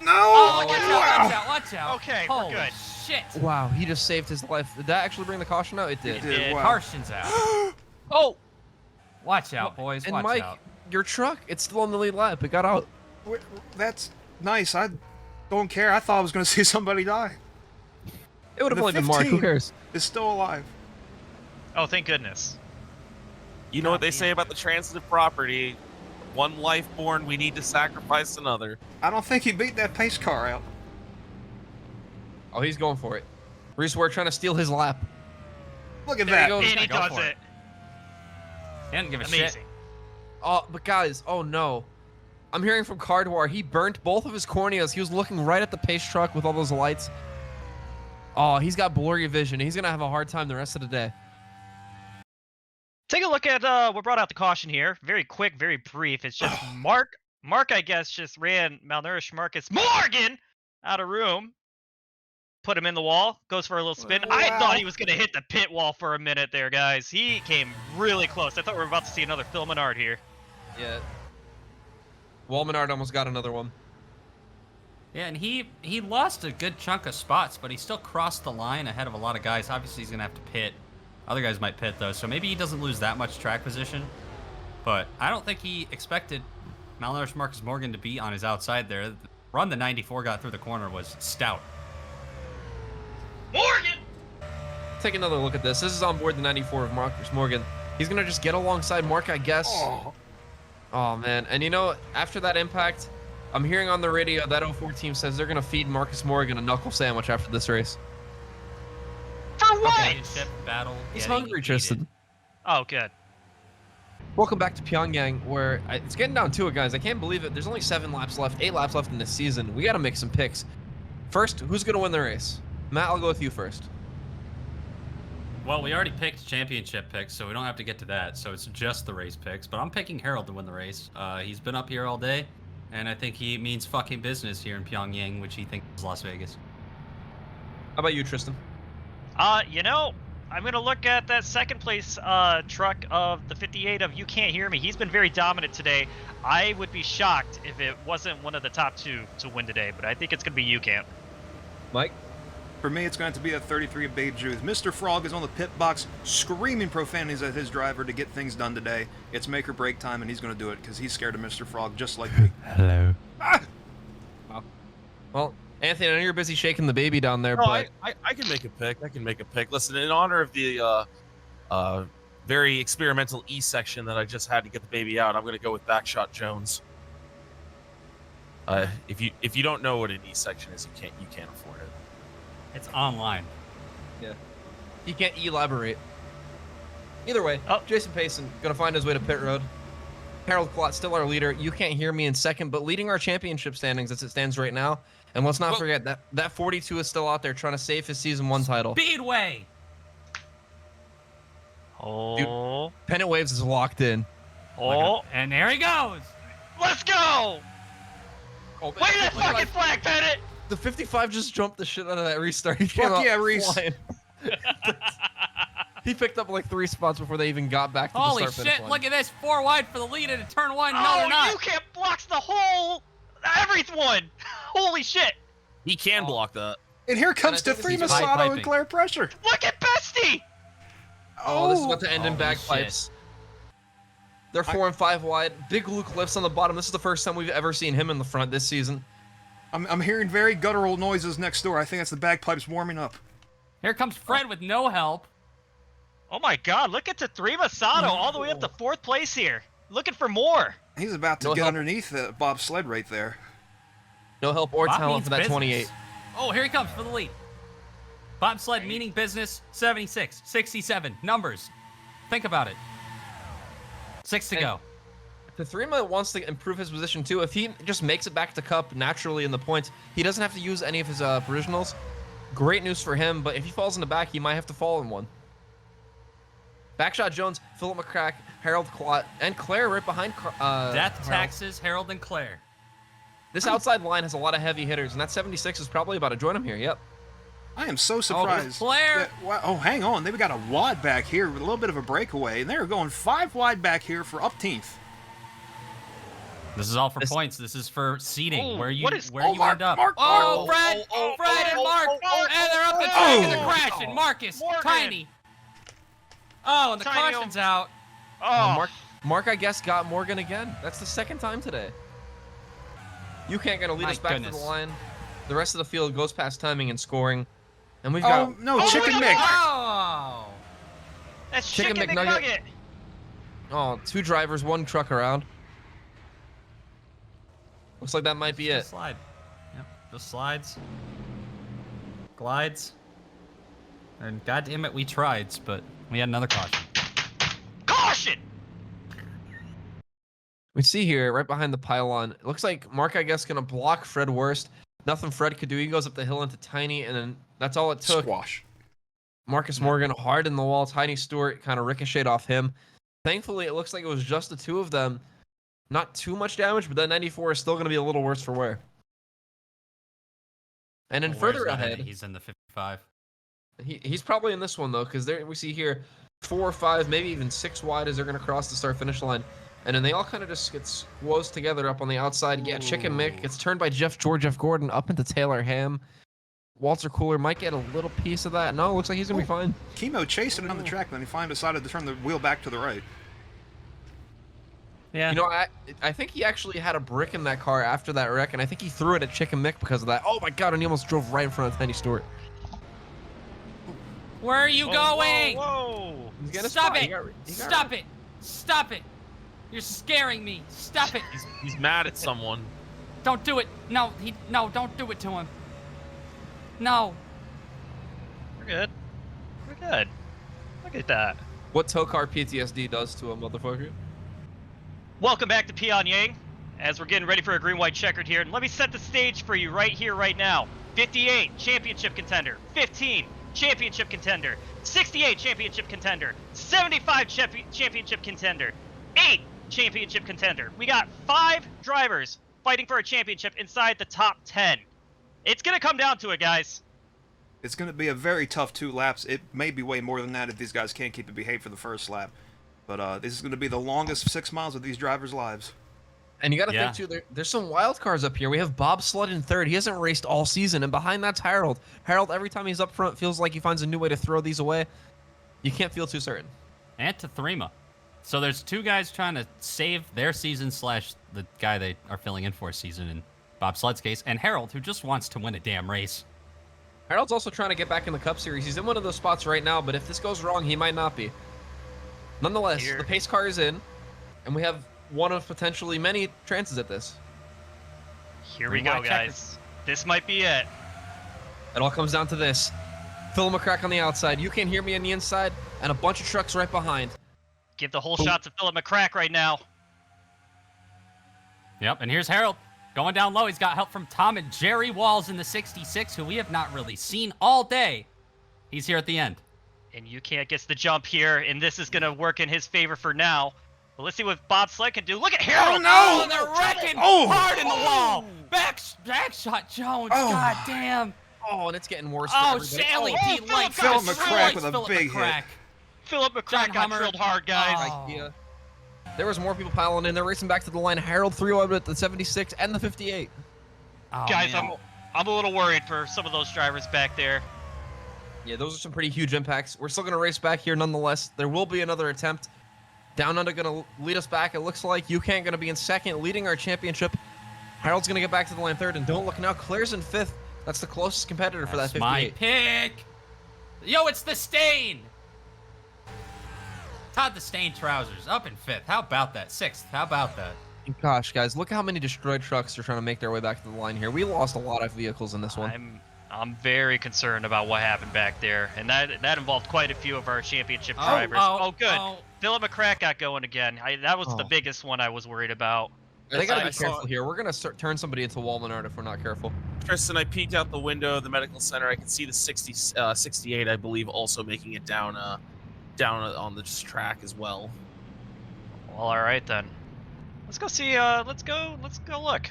No! Oh, watch Wow. out! Watch out! Okay, we're Holy good. shit! Wow, he just saved his life. Did that actually bring the caution out? It did. It did. Wow. Carson's out. Oh, Watch out, boys. and Watch Mike, out. your truck, it's still on the lead lap. It got out. That's nice. I don't care. I thought I was going to see somebody die. It would have The only been Mark. Who 15. cares? It's still alive. Oh, thank goodness. You know what they say about the transitive property? One life born, we need to sacrifice another. I don't think he beat that pace car out. Oh, he's going for it. Reese Ware trying to steal his lap. Look at There he that. goes. And he Go does for it. it. He didn't give a Amazing. shit. Oh, but guys, oh no. I'm hearing from Cardwar, he burnt both of his corneas. He was looking right at the pace truck with all those lights. Oh, he's got blurry vision. He's going to have a hard time the rest of the day. Take a look at what brought out the caution here. Very quick, very brief. It's just Mark, I guess, just ran malnourished Marcus Morgan out of room. Put him in the wall. Goes for a little spin. I Wow. thought he was going to hit the pit wall for a minute there, guys. He came really close. I thought we were about to see another Phil Menard here. Yeah. Walmenard almost got another one. Yeah, and he lost a good chunk of spots, but he still crossed the line ahead of a lot of guys. Obviously, he's gonna have to pit. Other guys might pit though, so maybe he doesn't lose that much track position. But I don't think he expected malnourished Marcus Morgan to be on his outside there. The run the 94 got through the corner was stout. Morgan! Take another look at this. This is on board the 94 of Marcus Morgan. He's going to just get alongside Mark, I guess. Oh, man. And you know, after that impact, I'm hearing on the radio that 04 team says they're going to feed Marcus Morgan a knuckle sandwich after this race. For what? Championship battle. He's getting hungry, heated. Tristan. Oh, good. Welcome back to Pyongyang, where it's getting down to it, guys. I can't believe it. There's only 7 laps left, 8 laps left in this season. We got to make some picks. First, who's going to win the race? Matt, I'll go with you first. Well, we already picked championship picks, so we don't have to get to that. So it's just the race picks. But I'm picking Harold to win the race. He's been up here all day, and I think he means fucking business here in Pyongyang, which he thinks is Las Vegas. How about you, Tristan? You know, I'm going to look at that second place truck of the 58 of You Can't Hear Me. He's been very dominant today. I would be shocked if it wasn't one of the top 2 to win today, but I think it's going to be You Can't. Mike? For me, it's going to be a 33 of Babe Ruth. Mr. Frog is on the pit box screaming profanities at his driver to get things done today. It's make or break time, and he's going to do it because he's scared of Mr. Frog just like me. Hello. Well, Anthony, I know you're busy shaking the baby down there, No, but I can make a pick. I can make a pick. Listen, in honor of the very experimental E section that I just had to get the baby out, I'm going to go with Backshot Jones. If you don't know what an E section is, you can't afford it. It's online. you can't elaborate. Either way, Oh. Jason Payson going to find his way to pit road. Harold Klott still our leader. You Can't Hear Me in second, but leading our championship standings as it stands right now. And let's not Well- forget that 42 is still out there trying to save his season 1 title. Speedway. Oh. Pennant Waves is locked in. Oh. And there he goes. Let's go! Wait that fucking flag, Pennant! The 55 just jumped the shit out of that restart. He came Fuck out yeah, Reese. flying. He picked up like 3 spots before they even got back to Holy the start finish shit, line. look at this. 4 wide for the lead into turn 1. No, they're Oh, not. you can't block the whole everyone. Holy shit. He can block that. And here comes And I think Tefrima this is Sato piping. and Claire Pressure. Look at Bestie. Oh, this is about to end in Holy bagpipes. They're 4 and 5 wide. Big Luke lifts on the bottom. This is the first time we've ever seen him in the front this season. I'm hearing very guttural noises next door. I think that's the bagpipes warming up. Here comes Fred with no help. Oh my God! Look at Tefrima Sato all the way up to 4th place here, looking for more. He's about to No get help. underneath Bob's sled right there. No help or Bob talent means for that business. 28. Oh, here he comes for the lead. Bobsled meaning business, 76, 67. Numbers. Think about it. 6 to go. Tefrima wants to improve his position too. If he just makes it back to Cup naturally in the points, he doesn't have to use any of his provisionals. Great news for him, but if he falls in the back, he might have to fall in one. Backshot Jones, Philip McCrack, Harold Clot, and Claire right behind Death, Harold. Taxes, Harold, and Claire. This outside line has a lot of heavy hitters, and that 76 is probably about to join him here. Yep. I am so there's surprised. Claire. Oh, hang on. They've got a wad back here with a little bit of a breakaway, and they're going 5 wide back here for Upteenth. This is all for points. This is for seeding. Oh, where you what is- end up. Mark, oh, Mark. Fred! Fred and Mark! oh, and they're up the track and they're crashing. Marcus, Morgan. Tiny. Oh, and the Tiny. caution's out. Oh, Mark, I guess, got Morgan again. That's the 2nd time today. You can't gonna lead My us back to goodness. the line. The rest of the field goes past timing and scoring, and we've Oh, got no, Oh, Chicken look at Mick. Oh! that's Chicken Chicken McNugget. McNugget. 2 drivers, 1 truck around. Looks like that might be it. Just slide. Yep, just slides. Glides. And goddamn it, we tried, but we had another caution. Caution! We see here, right behind the pylon, it looks like Mark, I guess, gonna block Fred Worst. Nothing Fred could do. He goes up the hill into Tiny, and then that's all it took. Squash. Marcus Morgan hard in the wall. Tiny Stewart kind of ricocheted off him. Thankfully, it looks like it was just the 2 of them. Not too much damage, but that 94 is still going to be a little worse for wear. And then Well, further where's that ahead, at? He's in the 55. he's probably in this one, though, because we see here 4 or 5, maybe even 6 wide as they're going to cross the start-finish line. And then they all kind of just get squoze together up on the outside. Yeah, Chicken Mick gets turned by Jeff Gordon up into Taylor Ham. Walter Cooler might get a little piece of that. No, it looks like he's going to be fine. Chemo chasing it on the track, then he finally decided to turn the wheel back to the right. Yeah. You know, I think he actually had a brick in that car after that wreck, and I think he threw it at Chicken Mick because of that. Oh my God, and he almost drove right in front of Tiny Stewart. Where are you going? Whoa! He's getting a Stop spot. it! Stop it! Stop it! You're scaring me! Stop it! He's mad at someone. Don't do it! No, don't do it to him. No. We're good. We're good. Look at that. What TOECAR PTSD does to a motherfucker. Welcome back to Pyongyang, as we're getting ready for a green-white checkered here. And let me set the stage for you right here, right now. 58, championship contender. 15, championship contender. 68, championship contender. 75, championship contender. 8, championship contender. We got 5 drivers fighting for a championship inside the top 10. It's going to come down to it, guys. It's going to be a very tough 2 laps. It may be way more than that if these guys can't keep it behaved for the first lap. But this is going to be the longest 6 miles of these drivers' lives. And you got to Yeah. think, too, there's some wild cards up here. We have Bob Slud in 3rd. He hasn't raced all season. And behind that's Harold. Harold, every time he's up front, feels like he finds a new way to throw these away. You can't feel too certain. And Tefrima. So there's 2 guys trying to save their season / the guy they are filling in for a season in Bob Sled's case, and Harold, who just wants to win a damn race. Harold's also trying to get back in the Cup Series. He's in one of those spots right now, but if this goes wrong, he might not be. Nonetheless, Here. the pace car is in, and we have one of potentially many chances at this. Here we go, Green-white checkered. guys. This might be it. It all comes down to this. Phil McCrack on the outside. You can't hear me on the inside, and a bunch of trucks right behind. Give the whole shot to Philip McCrack right now. Yep, and here's Harold. Going down low, he's got help from Tom and Jerry Walls in the 66, who we have not really seen all day. He's here at the end. And you can't get the jump here, and this is going to work in his favor for now. But let's see what Bob Sled can do. Look at Harold! no! Oh, they're wrecking Oh! hard in the wall. Back shot Jones. Oh. God damn. Oh, and it's getting worse. for Oh, everybody. Sally Oh, Pete likes Philip this. McCrack Likes with a Philip big McCrack. hit. Philip McCrack John got Hummer. drilled hard, guys. Oh. IKEA. There was more people piling in. They're racing back to the line. Harold 3-0 at the 76 and the 58. Oh, Guys, man. I'm a little worried for some of those drivers back there. Yeah, those are some pretty huge impacts. We're still going to race back here nonetheless. There will be another attempt. Down Under going to lead us back. It looks like UCAN going to be in second, leading our championship. Harold's going to get back to the line third, and don't look now, Claire's in fifth. That's the closest competitor for that That's my 58. pick. Yo, it's the Stain. Todd the Stain trousers up in fifth. How about that? Sixth. How about that? Gosh, guys, look how many destroyed trucks are trying to make their way back to the line here. We lost a lot of vehicles in this one. I'm very concerned about what happened back there, and that involved quite a few of our championship Oh, drivers. oh, Good. oh. Philip McCrack got going again. That was the Oh. biggest one I was worried about. They got to I be saw- careful here. We're going to turn somebody into Walmart if we're not careful. Tristan, I peeked out the window of the medical center. I can see the 68, I believe, also making it down on the track as well. Well, all right then. Let's go see. Let's go look.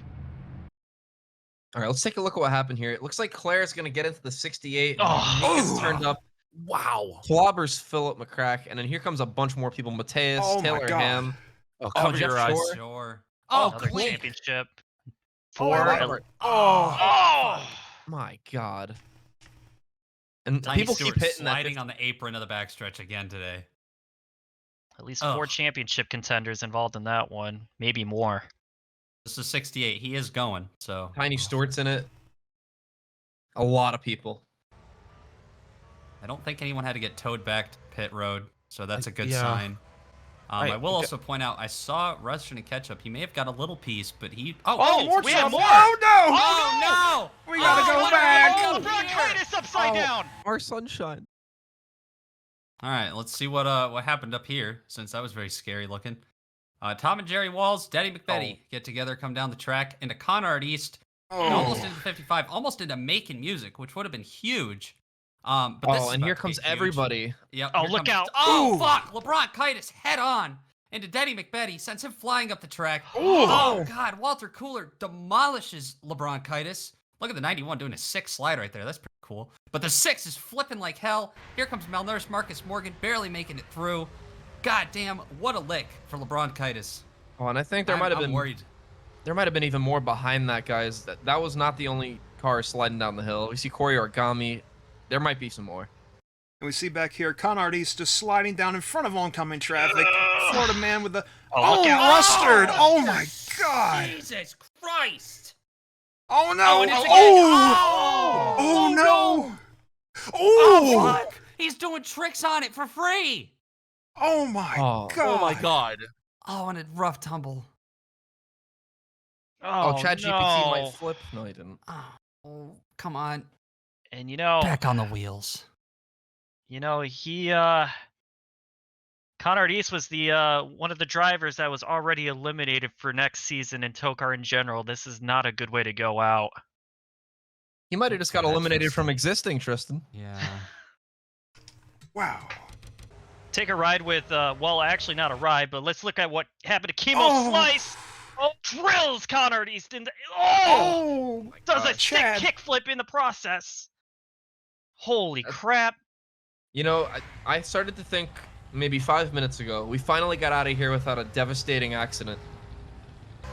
All right, let's take a look at what happened here. It looks like Claire's going to get into the 68. Oh. Nick gets turned up. Wow. Clobbers Philip McCrack, and then here comes a bunch more people. Mateus, Oh my Taylor God. Ham. Oh, Oh, cover Jeff your eyes. Shore. Sure. Another quick. championship. Oh, For Robert. oh. My God. And Tiny people Stewart keep hitting that. sliding on the apron of the backstretch again today. At least Ugh. 4 championship contenders involved in that one, maybe more. This is 68. He is going. So Tiny Stewart's in it. A lot of people. I don't think anyone had to get towed back to pit road, so that's a good Yeah. sign. I Right, will okay. also point out I saw Rustard and Ketchup. He may have got a little piece, but he. Oh, more we have trouble. more! Oh, no! Oh no! We gotta go what back. Oh, bronchitis upside down. Our sunshine. All right, let's see what happened up here, since that was very scary looking. Tom and Jerry Walls, Daddy McBetty get together, come down the track into Conard East, and almost into 55, almost into making music, which would have been huge. But this Oh, is and here about to comes be huge. everybody. Yep. Oh, here look comes- out. Oh, Ooh. fuck. LeBron Kitus head on into Daddy McBetty, sends him flying up the track. Ooh. Oh, God. Walter Cooler demolishes LeBron Kitus. Look at the 91 doing a 6 slide right there. That's pretty cool. But the 6 is flipping like hell. Here comes Malnurse Marcus Morgan, barely making it through. God damn, what a lick for LeBron Kitus. Oh, and I think there might have I'm been worried. there might have been even more behind that, guys. That was not the only car sliding down the hill. We see Corey Origami. There might be some more. And we see back here Conard East just sliding down in front of oncoming traffic. Florida man with the Oh, look out. Rustard! Oh my God! Jesus Christ. Oh no! Oh, and it's again. Oh! Oh no! Oh, Oh! fuck. He's doing tricks on it for free. Oh my Oh. God! Oh my God. Oh, and a rough tumble. Oh, ChatGPT no. might flip. No, he didn't. Oh, come on. And you know, Back on the wheels. he Conrad East was the one of the drivers that was already eliminated for next season in TOECAR in general. This is not a good way to go out. He might have just got Yeah, eliminated Tristan. from existing, Tristan. Yeah. Wow! Take a ride with well, actually not a ride, but let's look at what happened to Chemo Oh. Slice. Oh, drills Conrad East in the oh, does a sick Chad. kickflip in the process. Holy crap. You know, I started to think maybe 5 minutes ago, we finally got out of here without a devastating accident.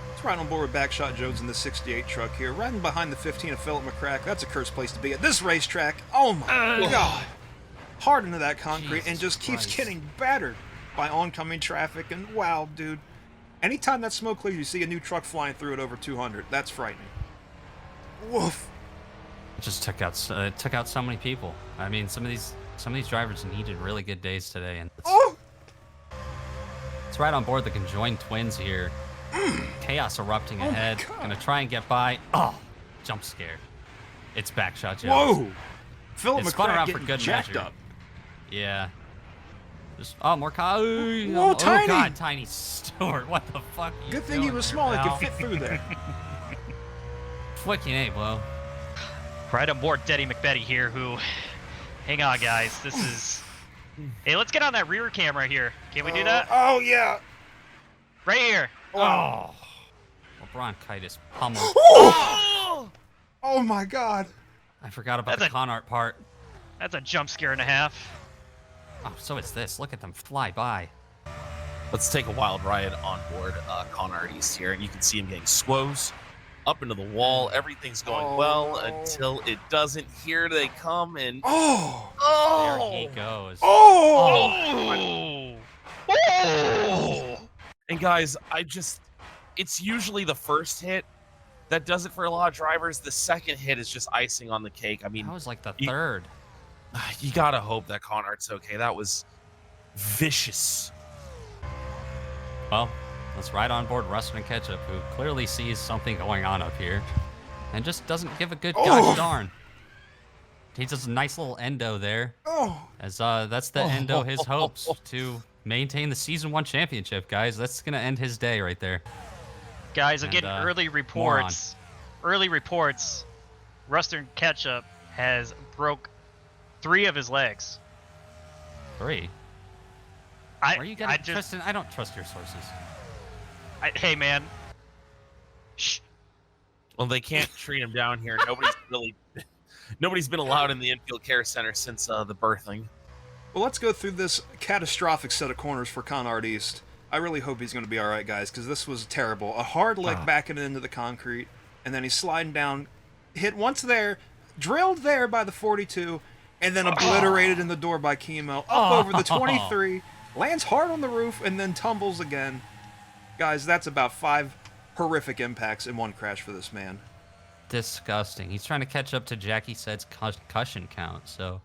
Let's ride on board with Backshot Jones in the 68 truck here, riding behind the 15 of Philip McCrack. That's a cursed place to be at this racetrack. Oh my God! Hard into that concrete and Jesus just keeps Christ. getting battered by oncoming traffic. And wow, dude! Anytime that smoke clears, you see a new truck flying through at over 200. That's frightening. Woof! It just took out so many people. I mean, some of these drivers needed really good days today, and Oh! it's right on board the conjoined twins here. Chaos erupting ahead. God. Gonna try and get by. Oh, jump scare. It's Backshot Jones. Whoa! Philip It spun McCrack around for getting good jacked measure. up. Yeah. Just more car. Whoa, Oh Tiny! God, Tiny Stewart. What the fuck? Are you Good thing he doing was there, small; he pal? could fit through there. Flicking A, blow. Right on board Daddy McBetty here, who hang on guys, this is hey, let's get on that rear camera here. Can we do that? Oh yeah! Right here. Oh. LeBron Kitus pummeled. Oh! Oh my God! I forgot about That's the con art part. That's a jump scare and a half. Oh, so it's this. Look at them fly by. Let's take a wild ride on board Conard East here, and you can see him getting swos up into the wall. Everything's going well until it doesn't. Here they come, and There he goes. Oh! Oh! And guys, it's usually the first hit that does it for a lot of drivers. The second hit is just icing on the cake. I mean, That was like the third. you gotta hope that Conard's okay. That was vicious. Well, let's ride on board Rustin and Ketchup, who clearly sees something going on up here and just doesn't give a good gosh darn. He does a nice little endo there, as that's the end of his hopes to maintain the Season 1 championship, guys. That's going to end his day right there. Guys, I'm And, getting early reports. Early reports. Rustin Ketchup has broke 3 of his legs. 3? Where are you getting, Tristan? I don't trust your sources. Hey, man. Shh. Well, they can't treat him down here. Nobody's been allowed in the infield care center since the birthing. Well, let's go through this catastrophic set of corners for Conard East. I really hope he's going to be all right, guys, because this was terrible. A hard lick backing into the concrete, and then he's sliding down, hit once there, drilled there by the 42, and then obliterated in the door by Chemo, up over the 23, lands hard on the roof, and then tumbles again. Guys, that's about 5 horrific impacts in one crash for this man. Disgusting. He's trying to catch up to Jackie said's concussion count, so...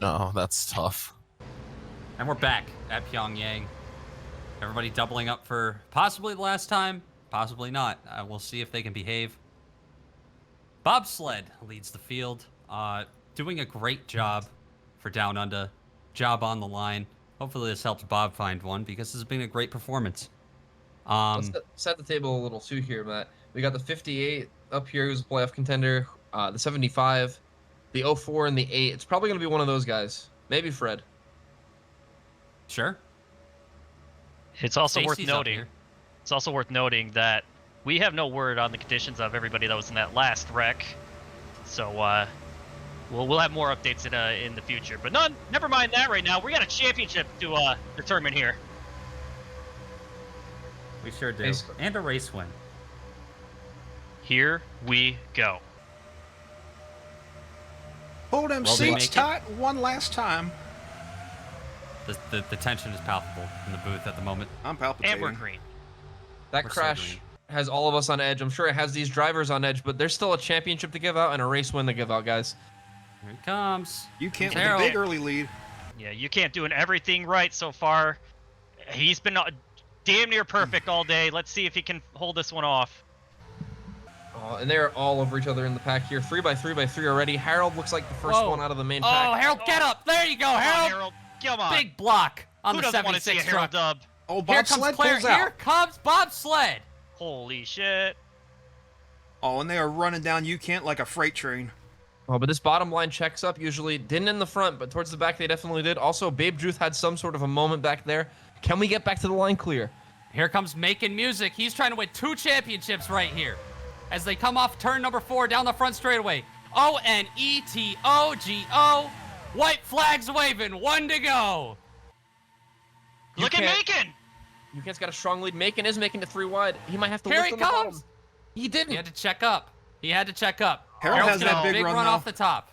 Oh, that's tough. And we're back at Pyongyang. Everybody doubling up for possibly the last time, possibly not. We'll see if they can behave. Bobsled leads the field, doing a great job for Down Under. Job on the line. Hopefully this helps Bob find one, because this has been a great performance. Let's set the table a little too here, Matt. We got the 58 up here, who's a playoff contender. The 75, the 04, and the 8. It's probably going to be one of those guys. Maybe Fred. Sure. It's also worth Stacy's up noting. here. It's also worth noting that we have no word on the conditions of everybody that was in that last wreck. So we'll have more updates in the future. But never mind that right now. We got a championship to determine here. We sure do. Basically. And a race win. Here we go. Hold them Well, they seats make it. tight one last time. The tension is palpable in the booth at the moment. I'm palpitating. And we're green. That We're so crash green. has all of us on edge. I'm sure it has these drivers on edge, but there's still a championship to give out and a race win to give out, guys. Here he comes. You can't with a Harold. big early lead. Yeah, you can't doing everything right so far. He's been damn near perfect all day. Let's see if he can hold this one off. And they're all over each other in the pack here. 3x3x3 already. Harold looks like the first Whoa. one out of the main Oh, pack. Harold, get up! There you go, Come on, Harold! Harold. Come on. Big block on Who the doesn't want to see a 76 Harold truck. dub? Oh, Here Bob comes Sled Claire. pulls out. Here comes Bobsled. Holy shit. Oh, and they are running down You Can't like a freight train. Oh, but this bottom line checks up usually. Didn't in the front, but towards the back they definitely did. Also, Babe Ruth had some sort of a moment back there. Can we get back to the line clear? Here comes Making Music. He's trying to win 2 championships right here. As they come off turn number 4 down the front straightaway. O-N-E-T-O-G-O. White flags waving. 1 to go. Look at Macon. UCAN's got a strong lead. Macon is making it 3 wide. He might have to Here lift he on the bottom. comes. He didn't. He had to check up. Harold Harold's has gonna that big run, run though. off the top.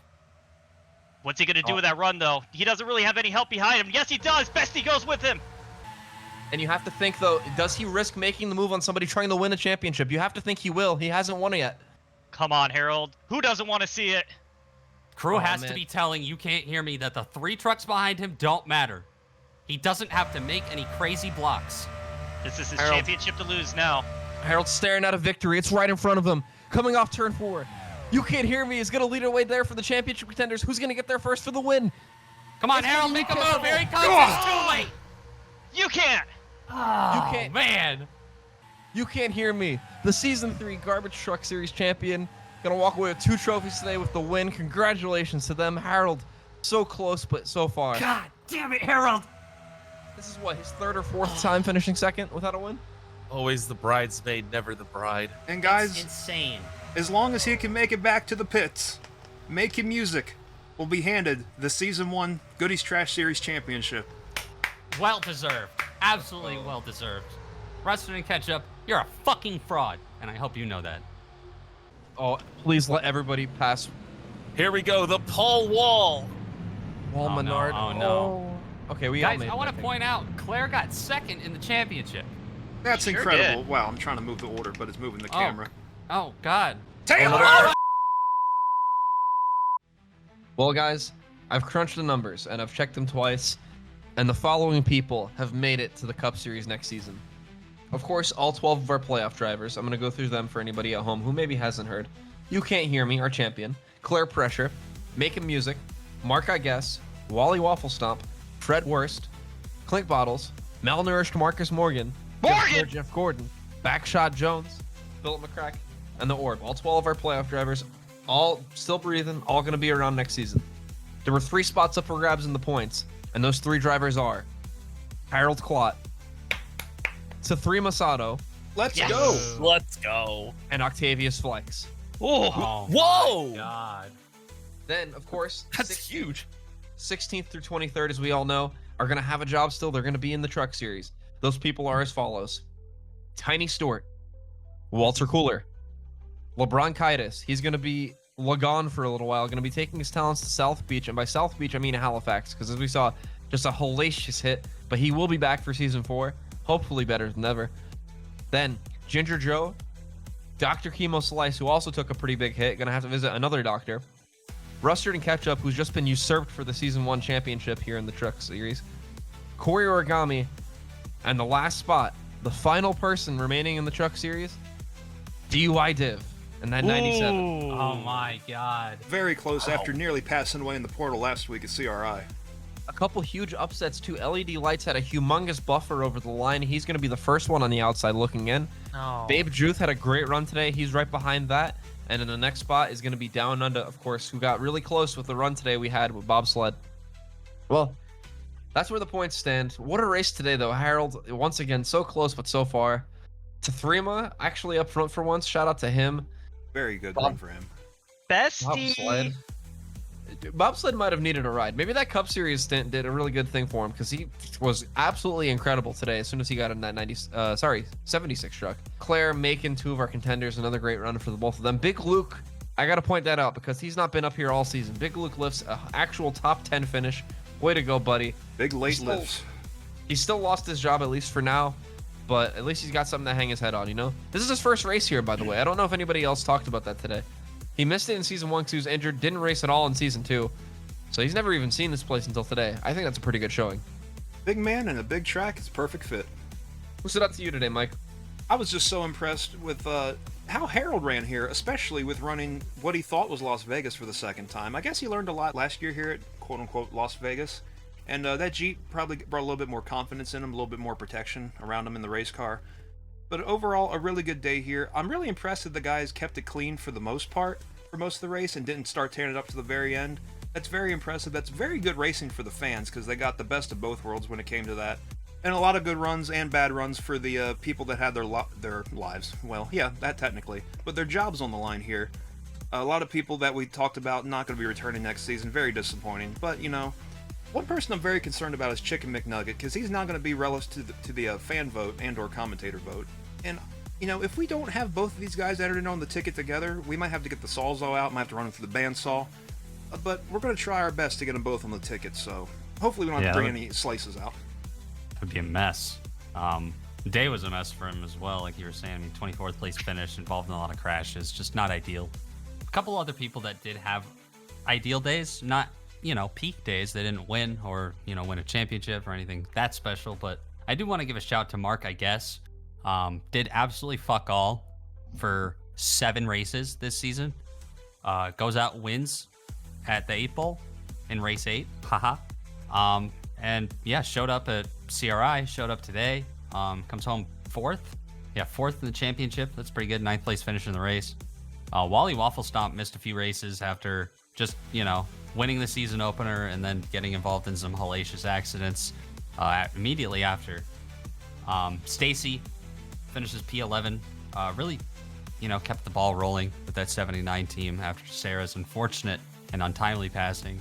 What's he going to do with that run, though? He doesn't really have any help behind him. Yes, he does. Bestie goes with him. And you have to think, though, does he risk making the move on somebody trying to win a championship? You have to think he will. He hasn't won it yet. Come on, Harold. Who doesn't want to see it? Crew Oh, has man. to be telling You Can't Hear Me that the 3 trucks behind him don't matter. He doesn't have to make any crazy blocks. This is his Harold. championship to lose now. Harold's staring at a victory. It's right in front of him. Coming off turn 4. You Can't Hear Me is going to lead away there for the championship contenders. Who's going to get there first for the win? Come on, It's Harold, gonna make a be move. Here he comes. Ugh. It's too late. You can't. Oh, can't- man. You Can't Hear Me. The Season 3 Garbage Truck Series champion. Going to walk away with 2 trophies today with the win. Congratulations to them. Harold, so close, but so far. God damn it, Harold. This is what, his 3rd or 4th time finishing second without a win? Always the bridesmaid, never the bride. And It's guys, insane. as long as he can make it back to the pits, making music, will be handed the Season 1 Goodies Trash Series Championship. Well deserved. Absolutely well deserved. Rustin and Ketchup, you're a fucking fraud, and I hope you know that. Oh, please let everybody pass Here we go, the Paul Wall. Wall Oh, no. Menard. Oh, no. Okay, we all Guys, made I want to point out, Claire got second in the championship. That's Sure incredible. did. Wow, I'm trying to move the order, but it's moving the camera. Oh, God. Taylor! Well, guys, I've crunched the numbers and I've checked them twice, and the following people have made it to the Cup Series next season. Of course, all 12 of our playoff drivers. I'm going to go through them for anybody at home who maybe hasn't heard. You Can't Hear Me, our champion. Claire Pressure. Making Music. Mark I Guess. Wally Waffle Stomp. Fred Worst. Clink Bottles. Malnourished Marcus Morgan. Jeff Gordon. Backshot Jones. Philip McCrack. And The Orb. All 12 of our playoff drivers. All still breathing. All going to be around next season. There were 3 spots up for grabs in the points. And those 3 drivers are Harold Klott, Sathrima Sato, Let's Yes. go! Let's go. and Octavius Flex. Oh, Whoa! my God. Then, of course, That's huge. 16th through 23rd, as we all know, are going to have a job still. They're going to be in the Truck Series. Those people are as follows. Tiny Stewart, Walter Cooler, LeBron Kaitis. He's going to be gone for a little while, going to be taking his talents to South Beach. And by South Beach, I mean Halifax, because as we saw, just a hellacious hit. But he will be back for Season 4, hopefully better than ever. Then, Ginger Joe, Dr. Chemo Slice, who also took a pretty big hit, going to have to visit another doctor. Rustard and Ketchup, who's just been usurped for the Season 1 championship here in the Truck Series. Corey Origami, and the last spot, the final person remaining in the Truck Series, DUI Div, and that 97. Oh, my God. Very close after nearly passing away in the portal last week at CRI. A couple huge upsets too. LED Lights had a humongous buffer over the line. He's going to be the first one on the outside looking in. No. Babe Juth had a great run today. He's right behind that. And in the next spot is going to be Down Under, of course, who got really close with the run today we had with bobsled. Well, that's where the points stand. What a race today, though. Harold, once again, so close, but so far. Tathrima, actually up front for once. Shout out to him. Very good Bob- run for him. Bestie. Bobsled. Bobsled might have needed a ride. Maybe that Cup Series stint did a really good thing for him because he was absolutely incredible today as soon as he got in that 76 truck. Claire making 2 of our contenders, another great run for the both of them. Big Luke, I got to point that out because he's not been up here all season. Big Luke lifts an actual top 10 finish. Way to go, buddy. Big late Still- lifts. He still lost his job, at least for now, but at least he's got something to hang his head on, you know? This is his first race here, by the way. I don't know if anybody else talked about that today. He missed it in Season 1 because he was injured, didn't race at all in Season 2. So he's never even seen this place until today. I think that's a pretty good showing. Big man and a big track is a perfect fit. Who stood up to you today, Mike? I was just so impressed with how Harold ran here, especially with running what he thought was Las Vegas for the second time. I guess he learned a lot last year here at quote-unquote Las Vegas. And that Jeep probably brought a little bit more confidence in him, a little bit more protection around him in the race car. But overall, a really good day here. I'm really impressed that the guys kept it clean for the most part, for most of the race, and didn't start tearing it up to the very end. That's very impressive. That's very good racing for the fans, because they got the best of both worlds when it came to that. And a lot of good runs and bad runs for the people that had their lives. Well, yeah, that technically. But their jobs on the line here. A lot of people that we talked about not going to be returning next season. Very disappointing. But, you know, one person I'm very concerned about is Chicken McNugget, because he's not going to be relative to the fan vote and or commentator vote. And, you know, if we don't have both of these guys entered in on the ticket together, we might have to get the Sawzall out, might have to run them through the bandsaw. But we're going to try our best to get them both on the ticket, so hopefully we don't have to bring any slices out. It would be a mess. The day was a mess for him as well, like you were saying. I mean, 24th place finish, involved in a lot of crashes, just not ideal. A couple other people that did have ideal days, not, you know, peak days. They didn't win or, you know, win a championship or anything that special, but I do want to give a shout to Mark, I guess. Did absolutely fuck all for 7 races this season. Goes out, wins at the 8 Bowl in race 8. Haha. And yeah, showed up at CRI, showed up today. Comes home 4th. Yeah, 4th in the championship. That's pretty good. 9th place finish in the race. Wally Waffle Stomp missed a few races after just, you know, winning the season opener and then getting involved in some hellacious accidents immediately after. Stacy finishes P11. Really kept the ball rolling with that 79 team after Sarah's unfortunate and untimely passing.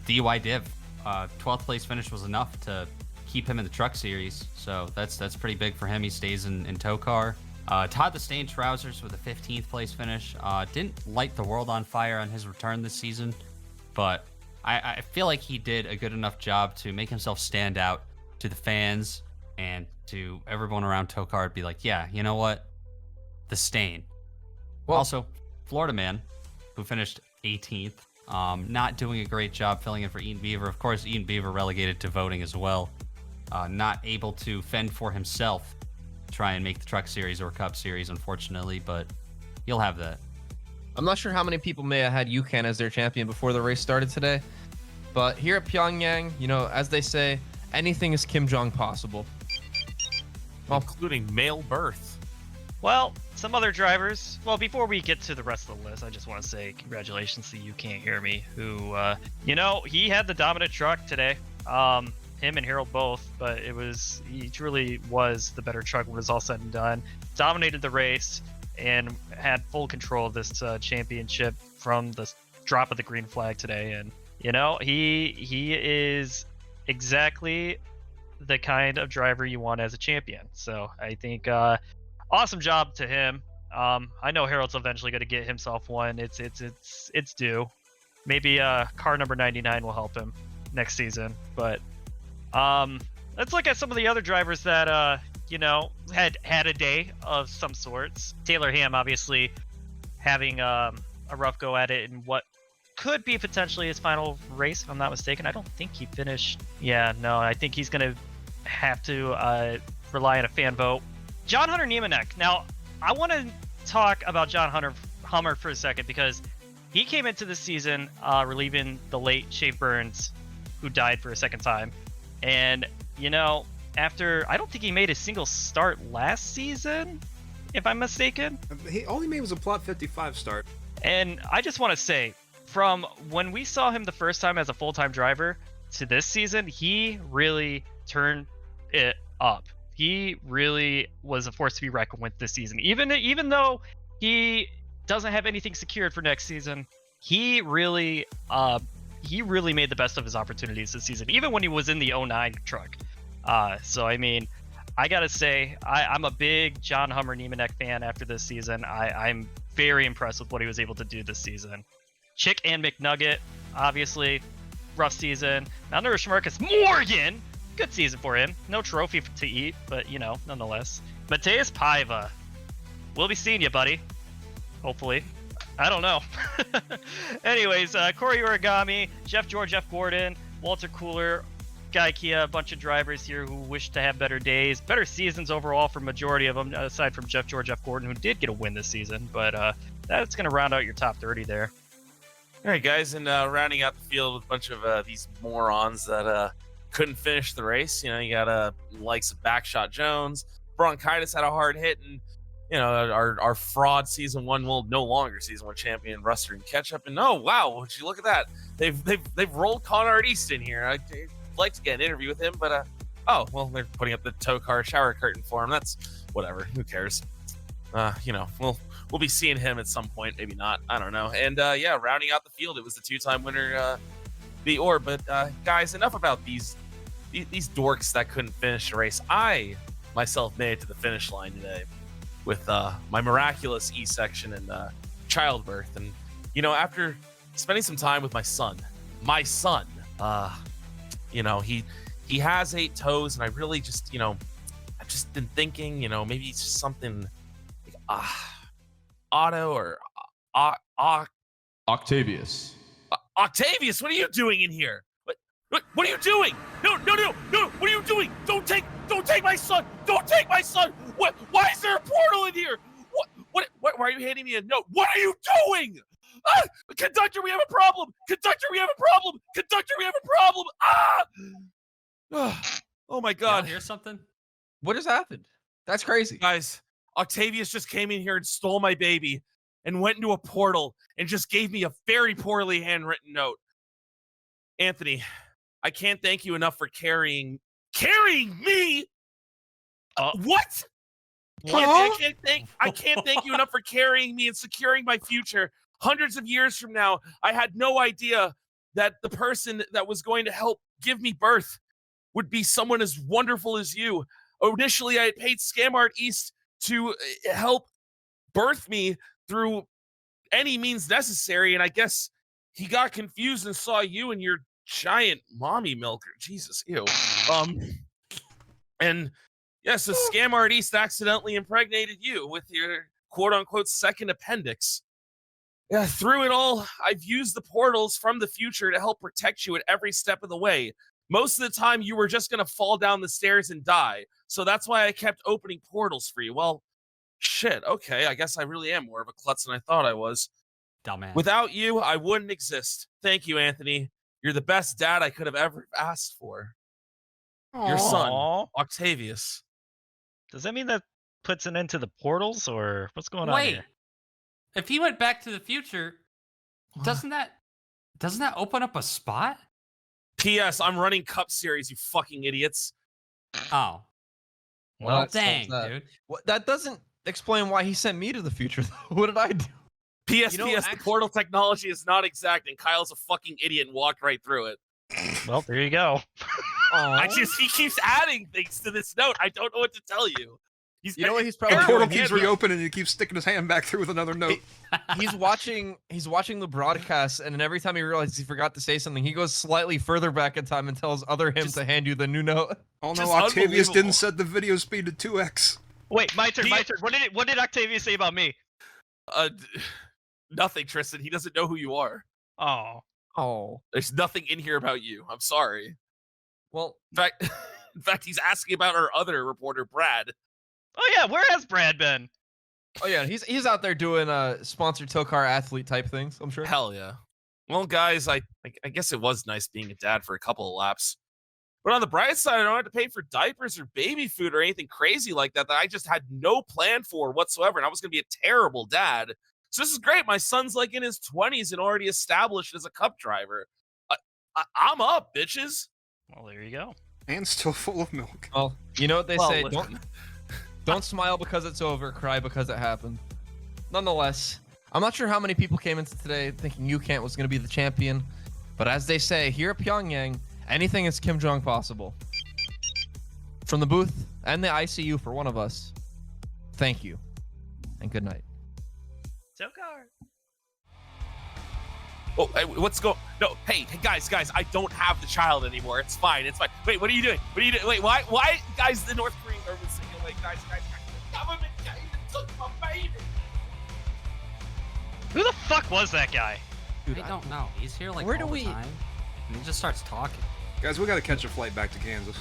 DUI div, 12th place finish was enough to keep him in the truck series, so that's pretty big for him. He stays in TOECAR. Todd the Stain Trousers with a 15th place finish. Didn't light the world on fire on his return this season, but I feel like he did a good enough job to make himself stand out to the fans and to everyone around TOECAR to be like, yeah, you know what? The Stain. Well, Also, Florida Man, who finished 18th, not doing a great job filling in for Eaton Beaver. Of course, Eaton Beaver relegated to voting as well. Not able to fend for himself, try and make the Truck Series or Cup Series, unfortunately, but you'll have that. I'm not sure how many people may have had UCAN as their champion before the race started today, but here at Pyongyang, as they say, anything is Kim Jong possible. Well, Including male birth. Well, some other drivers. Well, before we get to the rest of the list, I just want to say congratulations to You Can't Hear Me, who, he had the dominant truck today. Him and Harold both, but he truly was the better truck when it was all said and done. Dominated the race and had full control of this championship from the drop of the green flag today. And, he is exactly the kind of driver you want as a champion. So I think awesome job to him. I know Harold's eventually going to get himself one. It's due. Maybe car number 99 will help him next season. But let's look at some of the other drivers that had a day of some sorts. Taylor Ham obviously having a rough go at it in what could be potentially his final race, if I'm not mistaken. I don't think he finished. Yeah, no, I think he's going to have to rely on a fan vote. John Hunter Niemanek. Now, I want to talk about John Hummer for a second, because he came into the season relieving the late Shave Burns, who died for a second time. And, after, I don't think he made a single start last season, if I'm mistaken. All he made was a Plot 55 start. And I just want to say, from when we saw him the first time as a full-time driver to this season, he really turned it up. He really was a force to be reckoned with this season. Even though he doesn't have anything secured for next season, he really made the best of his opportunities this season, even when he was in the 09 truck. So, I mean, I got to say, I'm a big John Hummer Niemanek fan after this season. I'm very impressed with what he was able to do this season. Chick and McNugget, obviously, rough season. Now, there's Marcus Morgan. Good season for him. No trophy to eat, but, nonetheless. Mateus Paiva. We'll be seeing you, buddy. Hopefully. I don't know. Anyways, Corey Origami, Jeff Gordon, Walter Cooler, Guy Kia, a bunch of drivers here who wish to have better days, better seasons overall for majority of them, aside from Jeff Gordon, who did get a win this season. But that's going to round out your top 30 there. All right, guys, and rounding out the field with a bunch of these morons that couldn't finish the race. You got likes of Backshot Jones. Bronchitis had a hard hit, and our fraud season one, well, no longer season one champion, Ruster and Ketchup. And oh wow, would you look at that? They've rolled Conrad East in here. I'd like to get an interview with him, but oh well, they're putting up the TOECAR shower curtain for him. That's whatever. Who cares? We'll be seeing him at some point, maybe not. I don't know. And rounding out the field, it was the two-time winner, the Orb. But guys, enough about these dorks that couldn't finish the race. I myself made it to the finish line today with my miraculous E-section and childbirth. And after spending some time with my son, he has 8 toes, and I really just I've just been thinking, maybe it's just something like Otto or Octavius. Octavius, what are you doing in here? What are you doing? No! What are you doing? Don't take my son! Don't take my son! What? Why is there a portal in here? What? Why are you handing me a note? What are you doing? Conductor, we have a problem! Conductor, we have a problem! Conductor, we have a problem! Oh my God! Hear something? what has happened? That's crazy. Guys, Octavius just came in here and stole my baby and went into a portal and just gave me a very poorly handwritten note. Anthony, I can't thank you enough for carrying me. What? I can't thank you enough for carrying me and securing my future. Hundreds of years from now, I had no idea that the person that was going to help give me birth would be someone as wonderful as you. Initially, I had paid Scamart East to help birth me through any means necessary, and I guess he got confused and saw you and your giant mommy milker. Jesus, ew. And yeah, so Scamart East accidentally impregnated you with your quote-unquote second appendix. Yeah, through it all, I've used the portals from the future to help protect you at every step of the way. Most of the time, you were just going to fall down the stairs and die. So that's why I kept opening portals for you. Well, shit, okay, I guess I really am more of a klutz than I thought I was. Dumbass. Without you, I wouldn't exist. Thank you, Anthony. You're the best dad I could have ever asked for. Your son, Aw. Octavius. Does that mean that puts an end to the portals, or what's going on Wait, here? if he went back to the future, doesn't that open up a spot? P.S. I'm running Cup Series, you fucking idiots. Oh, Well, that dang, solves that. dude. That doesn't explain why he sent me to the future, though. What did I do? P.S. You know, P.S. The portal technology is not exact, and Kyle's a fucking idiot and walked right through it. Well, there you go. He keeps adding things to this note. I don't know what to tell you. You know what he's The probably portal doing? keeps reopening and he keeps sticking his hand back through with another note. He's watching the broadcast, and then every time he realizes he forgot to say something, he goes slightly further back in time and tells other him to hand you the new note. Oh no, Just Octavius unbelievable. didn't set the video speed to 2x. Wait, my turn. What did Octavius say about me? Nothing, Tristan. He doesn't know who you are. Oh, There's nothing in here about you. I'm sorry. well, In fact, he's asking about our other reporter, Brad. Oh yeah, where has Brad been? oh yeah, he's out there doing sponsored TOECAR athlete type things, I'm sure. Hell yeah. Well, guys, I guess it was nice being a dad for a couple of laps. But on the bright side, I don't have to pay for diapers or baby food or anything crazy like that I just had no plan for whatsoever. And I was going to be a terrible dad. So this is great. My son's like in his 20s and already established as a cup driver. I'm up, bitches. Well, there you go. And still full of milk. Well, you know what they Well, say, listen. don't smile because it's over, cry because it happened. Nonetheless, I'm not sure how many people came into today thinking UCANT was going to be the champion, but as they say, here at Pyongyang, anything is Kim Jong possible. From the booth and the ICU for one of us, thank you, and good night. TOECAR. Oh, hey, what's going? No, hey, guys, I don't have the child anymore. It's fine. Wait, what are you doing? What are you doing? Wait, why, guys? The North Korean government's saying, like, guys, the government came and took my baby. Who the fuck was that guy? Dude, I don't know. He's here like Where all do the we- time, and he just starts talking. Guys, we gotta catch a flight back to Kansas.